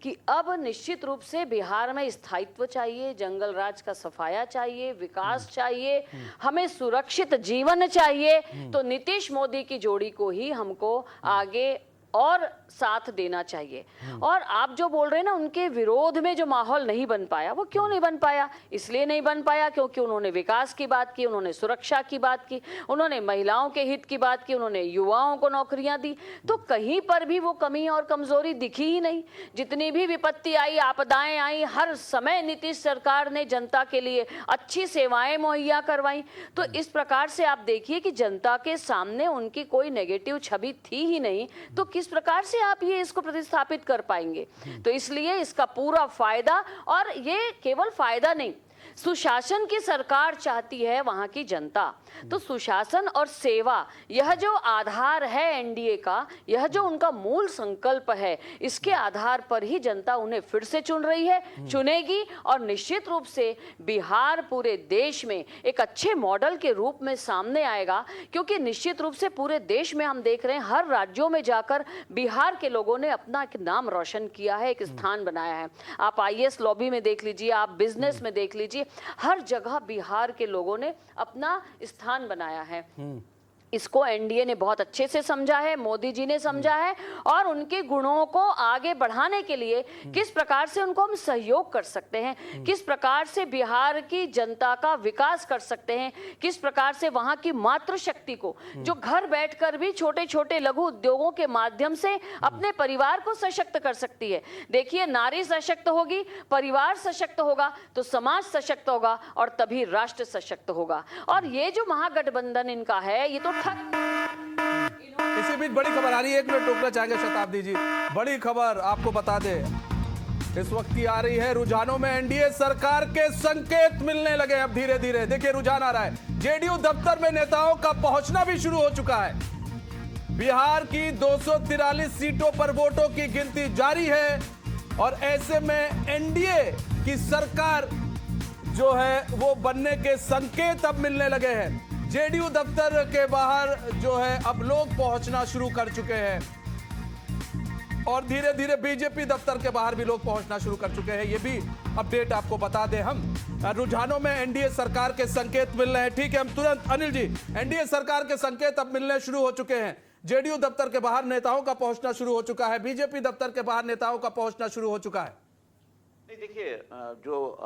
कि अब निश्चित रूप से बिहार में स्थायित्व चाहिए, जंगल राज का सफाया चाहिए, विकास चाहिए, हमें सुरक्षित जीवन चाहिए, तो नीतीश मोदी की जोड़ी को ही हमको आगे और साथ देना चाहिए। और आप जो बोल रहे हैं ना, उनके विरोध में जो माहौल नहीं बन पाया, वो क्यों नहीं बन पाया? इसलिए नहीं बन पाया क्योंकि उन्होंने विकास की बात की, उन्होंने सुरक्षा की बात की, उन्होंने महिलाओं के हित की बात की, उन्होंने युवाओं को नौकरियां दी, तो कहीं पर भी वो कमी और कमजोरी दिखी ही नहीं। जितनी भी विपत्ति आई, आपदाएं आई, हर समय नीतीश सरकार ने जनता के लिए अच्छी सेवाएं मुहैया करवाई। तो इस प्रकार से आप देखिए कि जनता के सामने उनकी कोई नेगेटिव छवि थी ही नहीं, तो किस प्रकार से आप ये इसको प्रतिस्थापित कर पाएंगे? तो इसलिए इसका पूरा फायदा, और ये केवल फायदा नहीं, सुशासन की सरकार चाहती है वहां की जनता। तो सुशासन और सेवा, यह जो आधार है एनडीए का, यह जो उनका मूल संकल्प है, इसके आधार पर ही जनता उन्हें फिर से चुन रही है, चुनेगी। और निश्चित रूप से बिहार पूरे देश में एक अच्छे मॉडल के रूप में सामने आएगा, क्योंकि निश्चित रूप से पूरे देश में हम देख रहे हैं, हर राज्यों में जाकर बिहार के लोगों ने अपना एक नाम रोशन किया है, एक स्थान बनाया है। आप आईएएस लॉबी में देख लीजिए, आप बिजनेस में देख लीजिए, हर जगह बिहार के लोगों ने अपना स्थान बनाया है। इसको एनडीए ने बहुत अच्छे से समझा है, मोदी जी ने समझा है, और उनके गुणों को आगे बढ़ाने के लिए किस प्रकार से उनको हम सहयोग कर सकते हैं, किस प्रकार से बिहार की जनता का विकास कर सकते हैं, किस प्रकार से वहां की मातृशक्ति को, जो घर बैठकर भी छोटे छोटे लघु उद्योगों के माध्यम से अपने परिवार को सशक्त कर सकती है। देखिए, नारी सशक्त होगी, परिवार सशक्त होगा, तो समाज सशक्त होगा, और तभी राष्ट्र सशक्त होगा। और ये जो महागठबंधन इनका है, ये तो इसी बीच बड़ी खबर आ रही है, एक मिनट रोकना चाहेंगे शताब्दी जी। बड़ी खबर आपको बता दे, इस वक्त की आ रही है, रुझानों में एनडीए सरकार के संकेत मिलने लगे अब धीरे धीरे। देखिए रुझान आ रहा है, जेडीयू दफ्तर में नेताओं का पहुंचना भी शुरू हो चुका है। बिहार की 243 सीटों पर वोटों की गिनती जारी है, और ऐसे में एनडीए की सरकार जो है वो बनने के संकेत अब मिलने लगे हैं। जेडीयू दफ्तर के बाहर जो है अब लोग पहुंचना शुरू कर चुके हैं, और धीरे धीरे बीजेपी दफ्तर के बाहर भी लोग पहुंचना शुरू कर चुके हैं। ये भी अपडेट आपको बता दें हम, रुझानों में एनडीए सरकार के संकेत मिल रहे हैं। ठीक है, हम तुरंत अनिल जी, एनडीए सरकार के संकेत अब मिलने शुरू हो चुके हैं। जेडीयू दफ्तर के बाहर नेताओं का पहुंचना शुरू हो चुका है, बीजेपी दफ्तर के बाहर नेताओं का पहुंचना शुरू हो चुका है। नहीं, देखिए, जो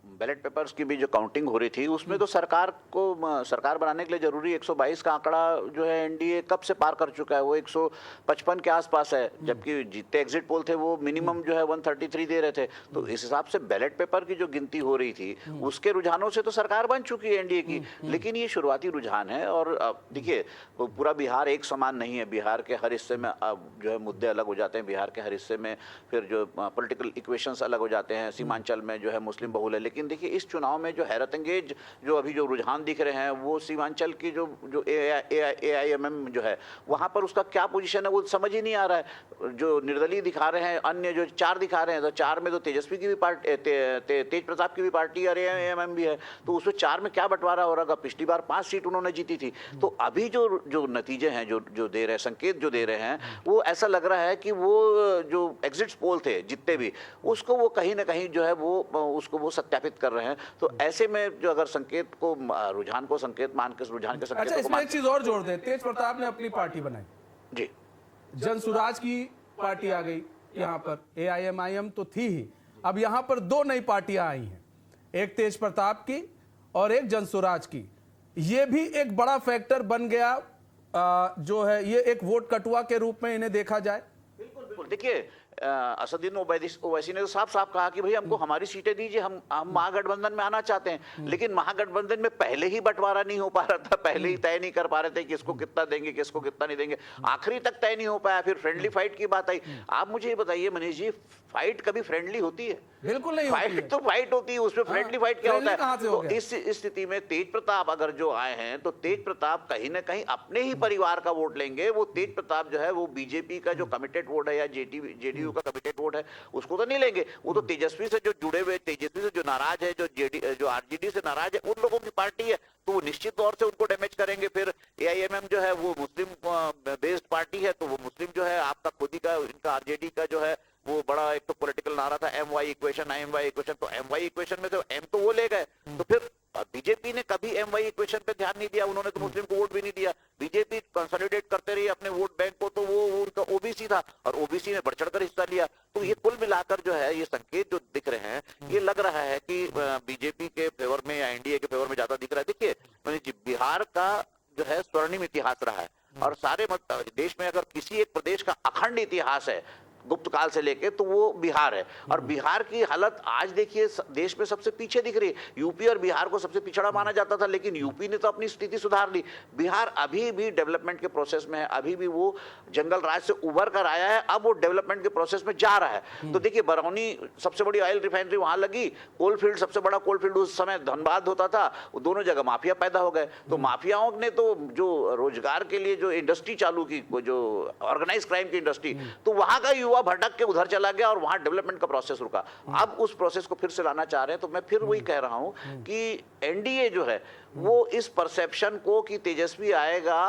बैलेट पेपर्स की भी जो काउंटिंग हो रही थी उसमें तो सरकार बनाने के लिए जरूरी 122 का आंकड़ा जो है एनडीए कब से पार कर चुका है, वो 155 के आसपास है, जबकि जितने एग्जिट पोल थे वो मिनिमम जो है 133 दे रहे थे। तो इस हिसाब से बैलेट पेपर की जो गिनती हो रही थी उसके रुझानों से तो सरकार बन चुकी है एनडीए की, लेकिन ये शुरुआती रुझान है। और देखिए पूरा बिहार एक समान नहीं है, बिहार के हर हिस्से में जो है मुद्दे अलग हो जाते हैं, बिहार के हर हिस्से में फिर जो पॉलिटिकल इक्वेशंस अलग हो जाते हैं, सीमांचल में जो है मुस्लिम बहुल है। लेकिन देखिए इस चुनाव में जो हैरत अंगेज जो अभी जो रुझान दिख रहे हैं वो सीमांचल की जो AIMM जो है वहां पर उसका क्या पोजीशन है वो समझ ही नहीं आ रहा है। जो निर्दलीय दिखा रहे हैं, अन्य जो 4 दिखा रहे हैं, तो 4 में तो तेजस्वी की भी पार्टी, तेज प्रताप की भी पार्टी और AIMM भी है, तो उसमें 4 में क्या बंटवारा हो रहा है। पिछली बार 5 सीट उन्होंने जीती थी। तो अभी जो नतीजे हैं जो दे रहे हैं, संकेत जो दे रहे हैं, वो ऐसा लग रहा है कि वो जो एग्जिट पोल थे जितने भी उसको वो कहीं ना कहीं जो है वो उसको वो सत्यापित कर रहे हैं। तो ऐसे में जो अगर संकेत को रुझान को संकेत मान के रुझान के संकेत अच्छा, इसमें एक चीज और जोड़ दे, तेज प्रताप ने अपनी पार्टी बनाई जी, जनसुराज की पार्टी आ गई यहाँ पर, AIMIM तो थी ही, अब यहाँ पर 2 नई पार्टियां आई हैं, एक तेज प्रताप की और एक जनसुराज की। ये भी एक बड़ा फैक्टर बन गया जो है, ये एक वोट कटुआ के रूप में इन्हें देखा जाए। बिल्कुल। देखिए असदुद्दीन ओवैसी ने तो साफ साफ कहा कि भाई हमको हमारी सीटें दीजिए, हम महागठबंधन में आना चाहते हैं। लेकिन महागठबंधन में पहले ही बंटवारा नहीं हो पा रहा था, पहले ही तय नहीं कर पा रहे थे किसको कितना देंगे किसको कितना नहीं देंगे, आखिरी तक तय नहीं हो पाया। फिर फ्रेंडली फाइट की बात आई। आप मुझे ये बताइए मनीष जी, फाइट कभी फ्रेंडली होती है? बिल्कुल नहीं होती है। फाइट तो फाइट होती है, उसमें फ्रेंडली फाइट क्या होता है? तो इस स्थिति में तेज प्रताप अगर जो आए हैं तो तेज प्रताप कहीं ना कहीं अपने ही परिवार का वोट लेंगे। वो तेज प्रताप जो है वो बीजेपी का जो कमिटेड वोट है या जेडीयू का कमिटेड वोट है उसको तो नहीं लेंगे। वो तो तेजस्वी से जो जुड़े हुए, तेजस्वी से जो नाराज है, जो आरजेडी से नाराज है, उन लोगों की पार्टी है, तो वो निश्चित तौर से उनको डैमेज करेंगे। फिर AIMM जो है वो मुस्लिम बेस्ड पार्टी है, तो वो मुस्लिम जो है आपका खुद ही का इनका आरजेडी का जो है वो बड़ा एक तो पॉलिटिकल नारा था MY इक्वेशन, IMY इक्वेशन। तो MY इक्वेशन में तो M तो वो ले गए, तो फिर बीजेपी ने कभी MY इक्वेशन पे ध्यान नहीं दिया, उन्होंने तो मुस्लिम को वोट भी नहीं दिया। बीजेपी कंसोलिडेट करते रही अपने वोट बैंक को, तो वो उनका OBC था और OBC ने बढ़ चढ़कर हिस्सा लिया। तो ये कुल मिलाकर जो है ये संकेत जो दिख रहे हैं, ये लग रहा है कि बीजेपी के फेवर में या एनडीए के फेवर में ज्यादा दिख रहा है। देखिए बिहार का जो है स्वर्णिम इतिहास रहा है, और सारे देश में अगर किसी एक प्रदेश का अखंड इतिहास है गुप्त काल से लेके, तो वो बिहार है। और बिहार की हालत आज देखिए देश में सबसे पीछे दिख रही है। यूपी और बिहार को सबसे पिछड़ा माना जाता था, लेकिन यूपी ने तो अपनी स्थिति सुधार ली। बिहार अभी भी डेवलपमेंट के प्रोसेस में है, अभी भी वो जंगल राज से उभर कर आया है, अब वो डेवलपमेंट के प्रोसेस में जा रहा है। तो देखिए बरौनी सबसे बड़ी ऑयल रिफाइनरी वहां लगी, कोलफील्ड सबसे बड़ा कोलफील्ड उस समय धनबाद होता था, दोनों जगह माफिया पैदा हो गए। तो माफियाओं ने तो जो रोजगार के लिए जो इंडस्ट्री चालू की, जो ऑर्गेनाइज क्राइम की इंडस्ट्री, तो वहां का युवा भटक के उधर चला गया और वहां डेवलपमेंट का प्रोसेस रुका। अब उस प्रोसेस को फिर से लाना चाह रहे हैं। तो मैं फिर वही कह रहा हूं कि एनडीए जो है वो इस परसेप्शन को कि तेजस्वी आएगा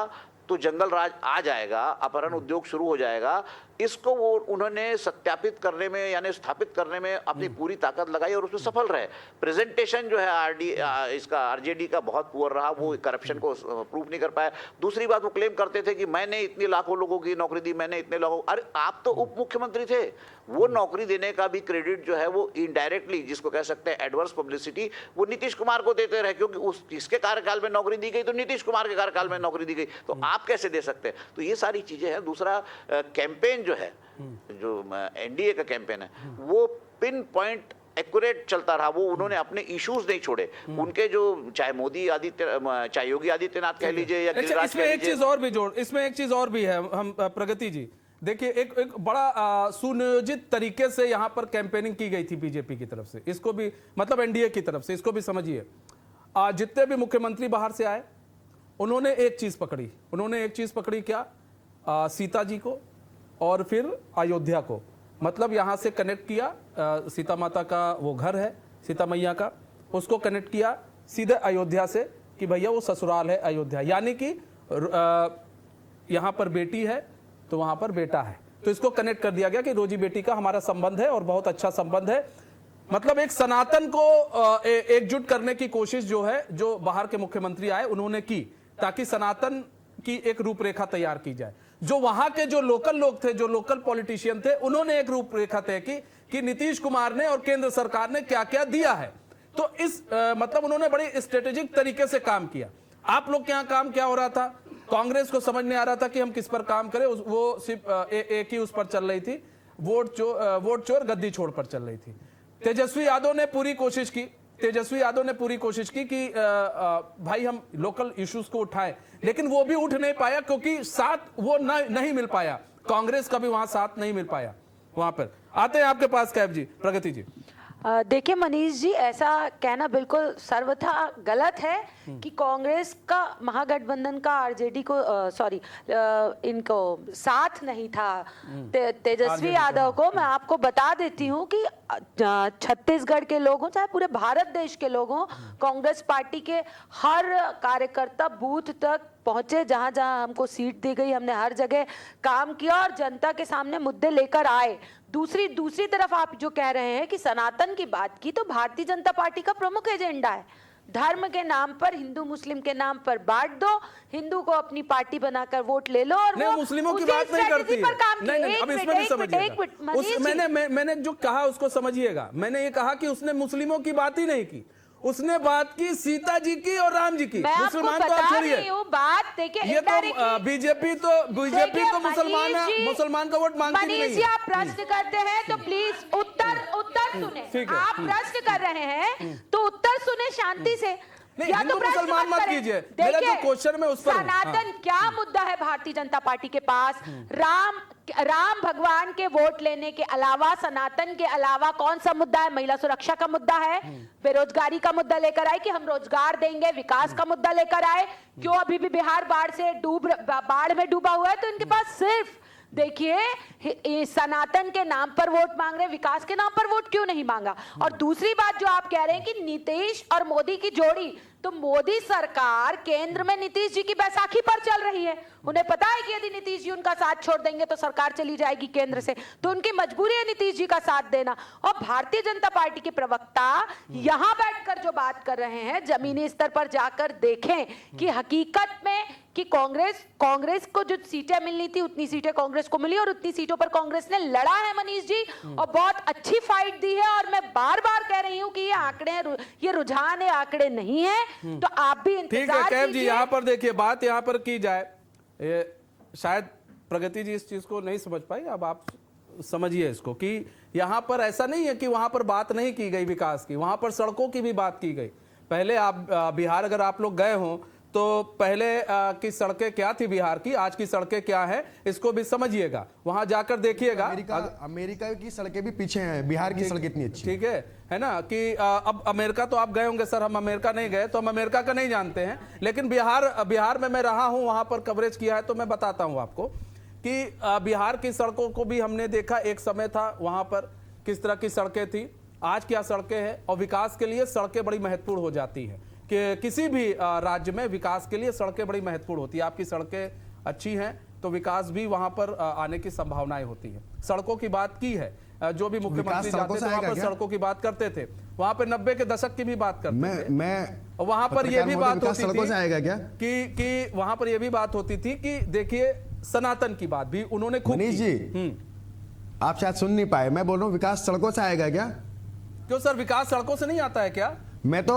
तो जंगल राज आ जाएगा, अपहरण उद्योग शुरू हो जाएगा, इसको वो उन्होंने सत्यापित करने में यानी स्थापित करने में अपनी पूरी ताकत लगाई और उसमें सफल रहे। प्रेजेंटेशन जो है इसका आरजेडी का बहुत पुअर रहा, वो करप्शन को प्रूव नहीं कर पाया। दूसरी बात, वो क्लेम करते थे कि मैंने इतने लाखों लोगों की नौकरी दी, मैंने इतने लोगों, अरे आप तो उप मुख्यमंत्री थे। वो नौकरी देने का भी क्रेडिट जो है वो इनडायरेक्टली, जिसको कह सकते हैं एडवर्स पब्लिसिटी, वो नीतीश कुमार को देते रहे, क्योंकि इसके कार्यकाल में नौकरी दी गई तो नीतीश कुमार के कार्यकाल में नौकरी दी गई, तो आप कैसे दे सकते हैं? तो ये सारी चीजें हैं। दूसरा कैंपेन जो है, जो एनडीए का कैंपेन है, वो पिन पॉइंट एक्यूरेट चलता रहा। वो उन्होंने अपने इश्यूज नहीं छोड़े। उनके जो चाहे योगी आदित्यनाथ कह लीजिए या गिरिराज, इसमें एक चीज और भी जोड़, इसमें एक चीज और भी है हम प्रगति जी, देखिए एक बड़ा सुनियोजित तरीके से यहाँ पर कैंपेनिंग की गई थी बीजेपी की तरफ से, इसको भी मतलब एनडीए की तरफ से, इसको भी समझिए। जितने भी मुख्यमंत्री बाहर से आए उन्होंने एक चीज पकड़ी, क्या? सीता जी को और फिर अयोध्या को, मतलब यहां से कनेक्ट किया। सीता माता का वो घर है, सीता मैया का, उसको कनेक्ट किया सीधे अयोध्या से कि भैया वो ससुराल है अयोध्या, यानी कि यहां पर बेटी है तो वहां पर बेटा है, तो इसको कनेक्ट कर दिया गया कि रोजी बेटी का हमारा संबंध है और बहुत अच्छा संबंध है। मतलब एक सनातन को एकजुट करने की कोशिश जो है, जो बाहर के मुख्यमंत्री आए उन्होंने की, ताकि सनातन की एक रूपरेखा तैयार की जाए। जो वहां के जो लोकल लोग थे, जो लोकल पॉलिटिशियन थे, उन्होंने एक रूपरेखा तय की कि नीतीश कुमार ने और केंद्र सरकार ने क्या क्या दिया है, तो इस मतलब उन्होंने बड़ी स्ट्रेटेजिक तरीके से काम किया। आप लोग के यहाँ काम क्या हो रहा था? कांग्रेस को समझ नहीं आ रहा था कि हम किस पर काम करें, वो सिर्फ एक ही उस पर चल रही थी, वोट चोर गद्दी छोड़ पर चल रही थी। तेजस्वी यादव ने पूरी कोशिश की कि भाई हम लोकल इश्यूज को उठाएं, लेकिन वो भी उठ नहीं पाया क्योंकि साथ वो नहीं मिल पाया, कांग्रेस का भी वहां साथ नहीं मिल पाया। वहां पर आते हैं आपके पास कैफ जी, प्रगति जी। देखिए मनीष जी, ऐसा कहना बिल्कुल सर्वथा गलत है कि कांग्रेस का महागठबंधन का आरजेडी को इनको साथ नहीं था। तेजस्वी यादव को मैं आपको बता देती हूँ कि छत्तीसगढ़ के लोगों, चाहे पूरे भारत देश के लोगों, कांग्रेस पार्टी के हर कार्यकर्ता बूथ तक पहुंचे, जहां जहां हमको सीट दी गई हमने हर जगह काम किया और जनता के सामने मुद्दे लेकर आए। दूसरी तरफ आप जो कह रहे हैं कि सनातन की बात की, तो भारतीय जनता पार्टी का प्रमुख एजेंडा है धर्म के नाम पर, हिंदू मुस्लिम के नाम पर बांट दो, हिंदू को अपनी पार्टी बनाकर वोट ले लो और नहीं, वो मुस्लिमों की बात नहीं करती है। नहीं, अब इसमें नहीं समझिएगा। मैंने जो कहा उसको समझिएगा। मैंने ये कहा कि उसने मुस्लिमों की बात ही नहीं की, उसने बात की सीता जी की और राम जी की। मुसलमान तो आप छोड़िए, बात देखिए, ये तो बीजेपी तो मुसलमान का वोट मांगती नहीं है। आप प्रश्न करते हैं तो प्लीज उत्तर सुने। आप प्रश्न कर रहे हैं तो उत्तर सुने शांति से। या तो मुसलमान मत कीजिए, मेरा जो क्वेश्चन में उस पर सनातन क्या मुद्दा है भारतीय जनता पार्टी के पास? राम भगवान के वोट लेने के अलावा, सनातन के अलावा कौन सा मुद्दा है? महिला सुरक्षा का मुद्दा है, बेरोजगारी का मुद्दा लेकर आए कि हम रोजगार देंगे, विकास का मुद्दा लेकर आए। क्यों अभी भी बिहार बाढ़ में डूबा हुआ है? तो इनके पास सिर्फ देखिए सनातन के नाम पर वोट मांग रहे, विकास के नाम पर वोट क्यों नहीं मांगा? और दूसरी बात जो आप कह रहे हैं कि नीतीश और मोदी की जोड़ी, तो मोदी सरकार केंद्र में नीतीश जी की बैसाखी पर चल रही है। उन्हें पता है कि यदि नीतीश जी उनका साथ छोड़ देंगे तो सरकार चली जाएगी केंद्र से, तो उनकी मजबूरी है नीतीश जी का साथ देना। और भारतीय जनता पार्टी के प्रवक्ता यहां बैठकर जो बात कर रहे हैं, जमीनी स्तर पर जाकर देखें कि हकीकत में कि कांग्रेस को जो सीटें मिलनी थी उतनी सीटें कांग्रेस को मिली और उतनी सीटों पर कांग्रेस ने लड़ा है मनीष जी, और बहुत अच्छी फाइट दी है। और मैं बार बार कह रही हूं कि ये आंकड़े, ये रुझान है, आंकड़े नहीं है। तो आप भी इंतजार कैफ जी, यहाँ पर देखिए, बात यहाँ पर की जाए, शायद प्रगति जी इस चीज को नहीं समझ पाई, अब आप समझिए इसको कि यहाँ पर ऐसा नहीं है कि वहां पर बात नहीं की गई विकास की, वहां पर सड़कों की भी बात की गई। पहले आप बिहार अगर आप लोग गए हों तो पहले की सड़कें क्या थी बिहार की, आज की सड़कें क्या है, इसको भी समझिएगा, वहां जाकर देखिएगा। अमेरिका की सड़कें भी पीछे हैं, बिहार की सड़कें इतनी अच्छी, ठीक है ना? कि अब अमेरिका तो आप गए होंगे सर, हम अमेरिका नहीं गए तो हम अमेरिका का नहीं जानते हैं, लेकिन बिहार में मैं रहा हूं, वहां पर कवरेज किया है, तो मैं बताता हूं आपको कि बिहार की सड़कों को भी हमने देखा। एक समय था वहां पर किस तरह की सड़कें थी, आज क्या सड़कें हैं, और विकास के लिए सड़कें बड़ी महत्वपूर्ण हो जाती हैं कि किसी भी राज्य में विकास के लिए सड़कें बड़ी महत्वपूर्ण होती है। आपकी सड़कें अच्छी हैं तो विकास भी वहां पर आने की संभावनाएं होती हैं। सड़कों की बात की है, जो भी मुख्यमंत्री जाते थे वहां पर सड़कों की बात करते थे, वहां पर 90 के दशक की भी बात करते थे। वहां पर यह भी बात होती थी कि वहां पर यह भी बात होती थी कि देखिए सनातन की बात भी उन्होंने खूब मनीष जी, आप शायद सुन नहीं पाए, मैं बोल रहा हूँ विकास सड़कों से आएगा क्या? क्यों सर, विकास सड़कों से नहीं आता है क्या? मैं तो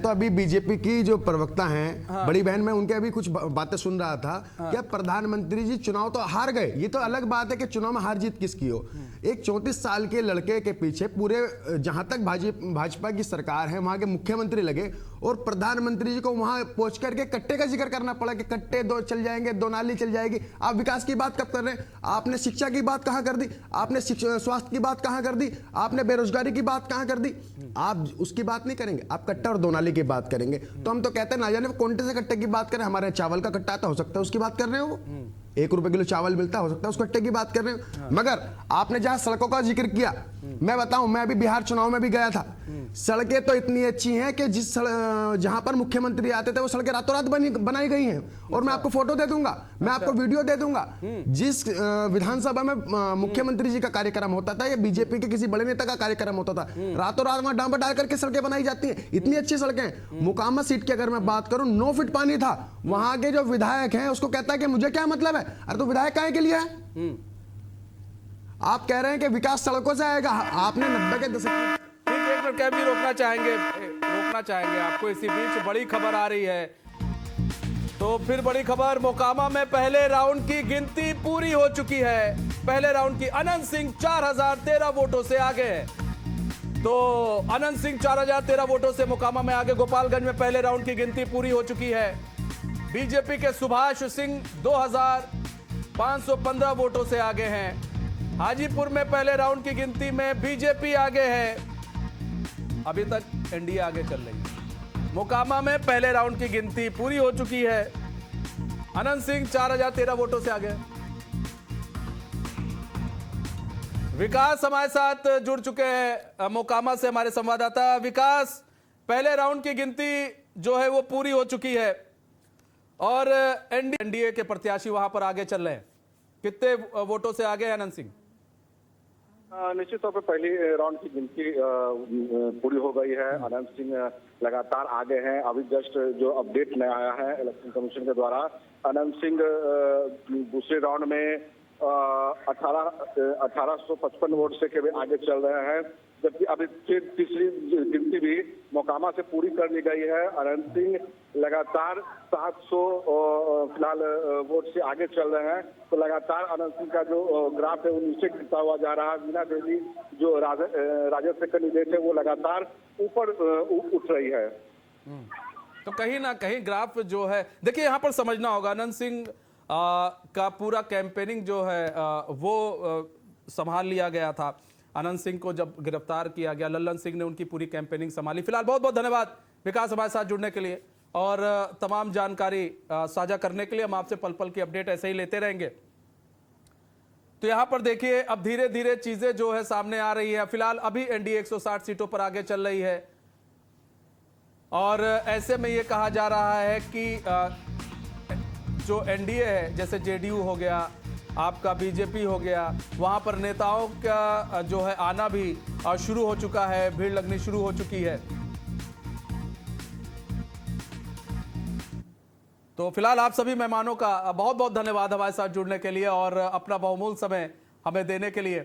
अभी बीजेपी की जो प्रवक्ता हैं, हाँ। बड़ी बहन, मैं उनके अभी कुछ बातें सुन रहा था। हाँ। क्या प्रधानमंत्री जी चुनाव तो हार गए, ये तो अलग बात है कि चुनाव में हार जीत किसकी हो। एक 34 साल के लड़के के पीछे पूरे जहां तक भाजपा की सरकार है वहां के मुख्यमंत्री लगे, और प्रधानमंत्री जी को वहां पहुंच करके कट्टे का जिक्र करना पड़ा कि कट्टे दो चल जाएंगे, दो नाली चल जाएगी। आप विकास की बात कब कर रहे हैं? आपने शिक्षा की बात कहां कर दी? आपने स्वास्थ्य की बात कहां कर दी? आपने बेरोजगारी की बात कहां कर दी? आप उसकी बात नहीं करेंगे, आप कट्टा और दो नाली की बात करेंगे। तो हम तो कहते हैं ना जाने कौन से कट्टे की बात करें, हमारे चावल का कट्टा आता हो सकता है उसकी बात कर रहे हो, 1 रुपए किलो चावल मिलता हो सकता है उस कट्टे की बात कर रहे हो। मगर आपने जहां सड़कों का जिक्र किया, मैं बताऊं, मैं अभी बिहार चुनाव में भी गया था, सड़कें तो इतनी अच्छी हैं कि जहां पर मुख्यमंत्री आते थे वो सड़कें रातों रात बनाई गई हैं। और मैं आपको फोटो दे दूंगा, मैं आपको वीडियो दे दूंगा। जिस विधानसभा में मुख्यमंत्री जी का कार्यक्रम होता था या बीजेपी के किसी बड़े नेता का कार्यक्रम होता था, रातों रात वहां डांबर डाल करके सड़कें बनाई जाती हैं, इतनी अच्छी सड़कें। मुकामा सीट की अगर मैं बात करूं, 9 फीट पानी था, वहां के जो विधायक हैं उसको कहता है कि मुझे क्या मतलब है, अरे तो विधायक काहे के लिए है? आप कह रहे हैं कि विकास सड़कों से आएगा, आपने 90 के दशक एक मिनट कैफ जी रोकना चाहेंगे चाहेंगे आपको। इसी बीच बड़ी खबर आ रही है, तो फिर बड़ी खबर, मोकामा में पहले राउंड की गिनती पूरी हो चुकी है। पहले राउंड की अनंत सिंह 4013 वोटों से आगे है। तो अनंत सिंह 4013 वोटों से मोकामा में आगे। गोपालगंज में पहले राउंड की गिनती पूरी हो चुकी है। बीजेपी के सुभाष सिंह 2515 वोटों से आगे हैं। हाजीपुर में पहले राउंड की गिनती में बीजेपी आगे है। अभी तक एनडीए आगे चल रही है। मोकामा में पहले राउंड की गिनती पूरी हो चुकी है। अनंत सिंह 4013 वोटों से आगे। विकास हमारे साथ जुड़ चुके हैं मोकामा से, हमारे संवाददाता। विकास, पहले राउंड की गिनती जो है वो पूरी हो चुकी है और एनडीए के प्रत्याशी वहां पर आगे चल रहे हैं। कितने वोटों से आगे है अनंत सिंह? निश्चित तौर पर पहली राउंड की गिनती पूरी हो गई है। अनंत सिंह लगातार आगे हैं। अभी जस्ट जो अपडेट नया आया है इलेक्शन कमीशन के द्वारा, अनंत सिंह दूसरे राउंड में 1855 वोट से केवल आगे चल रहे हैं, जबकि अभी फिर तीसरी गिनती भी मोकामा से पूरी कर ली गई है। अनंत सिंह लगातार 700 फिलहाल वोट से आगे चल रहे हैं। तो लगातार अनंत सिंह का जो ग्राफ है वो नीचे गिरता हुआ जा रहा है। मीना देवी जो राजद से कैंडिडेट है वो लगातार ऊपर उठ रही है। तो कहीं ना कहीं ग्राफ जो है, देखिए यहाँ पर समझना होगा, अनंत सिंह का पूरा कैंपेनिंग जो है वो संभाल लिया गया था। अनंत सिंह को जब गिरफ्तार किया गया, लल्लन सिंह ने उनकी पूरी कैंपेनिंग संभाली। फिलहाल बहुत बहुत धन्यवाद विकास हमारे साथ जुड़ने के लिए और तमाम जानकारी साझा करने के लिए। हम आपसे पल पल की अपडेट ऐसे ही लेते रहेंगे। तो यहां पर देखिए अब धीरे धीरे चीजें जो है सामने आ रही है। फिलहाल अभी एनडीए 160 सीटों पर आगे चल रही है और ऐसे में ये कहा जा रहा है कि जो एनडीए है, जैसे जेडीयू हो गया, आपका बीजेपी हो गया, वहां पर नेताओं का जो है आना भी शुरू हो चुका है, भीड़ लगनी शुरू हो चुकी है। तो फिलहाल आप सभी मेहमानों का बहुत बहुत धन्यवाद हमारे साथ जुड़ने के लिए और अपना बहुमूल्य समय हमें देने के लिए।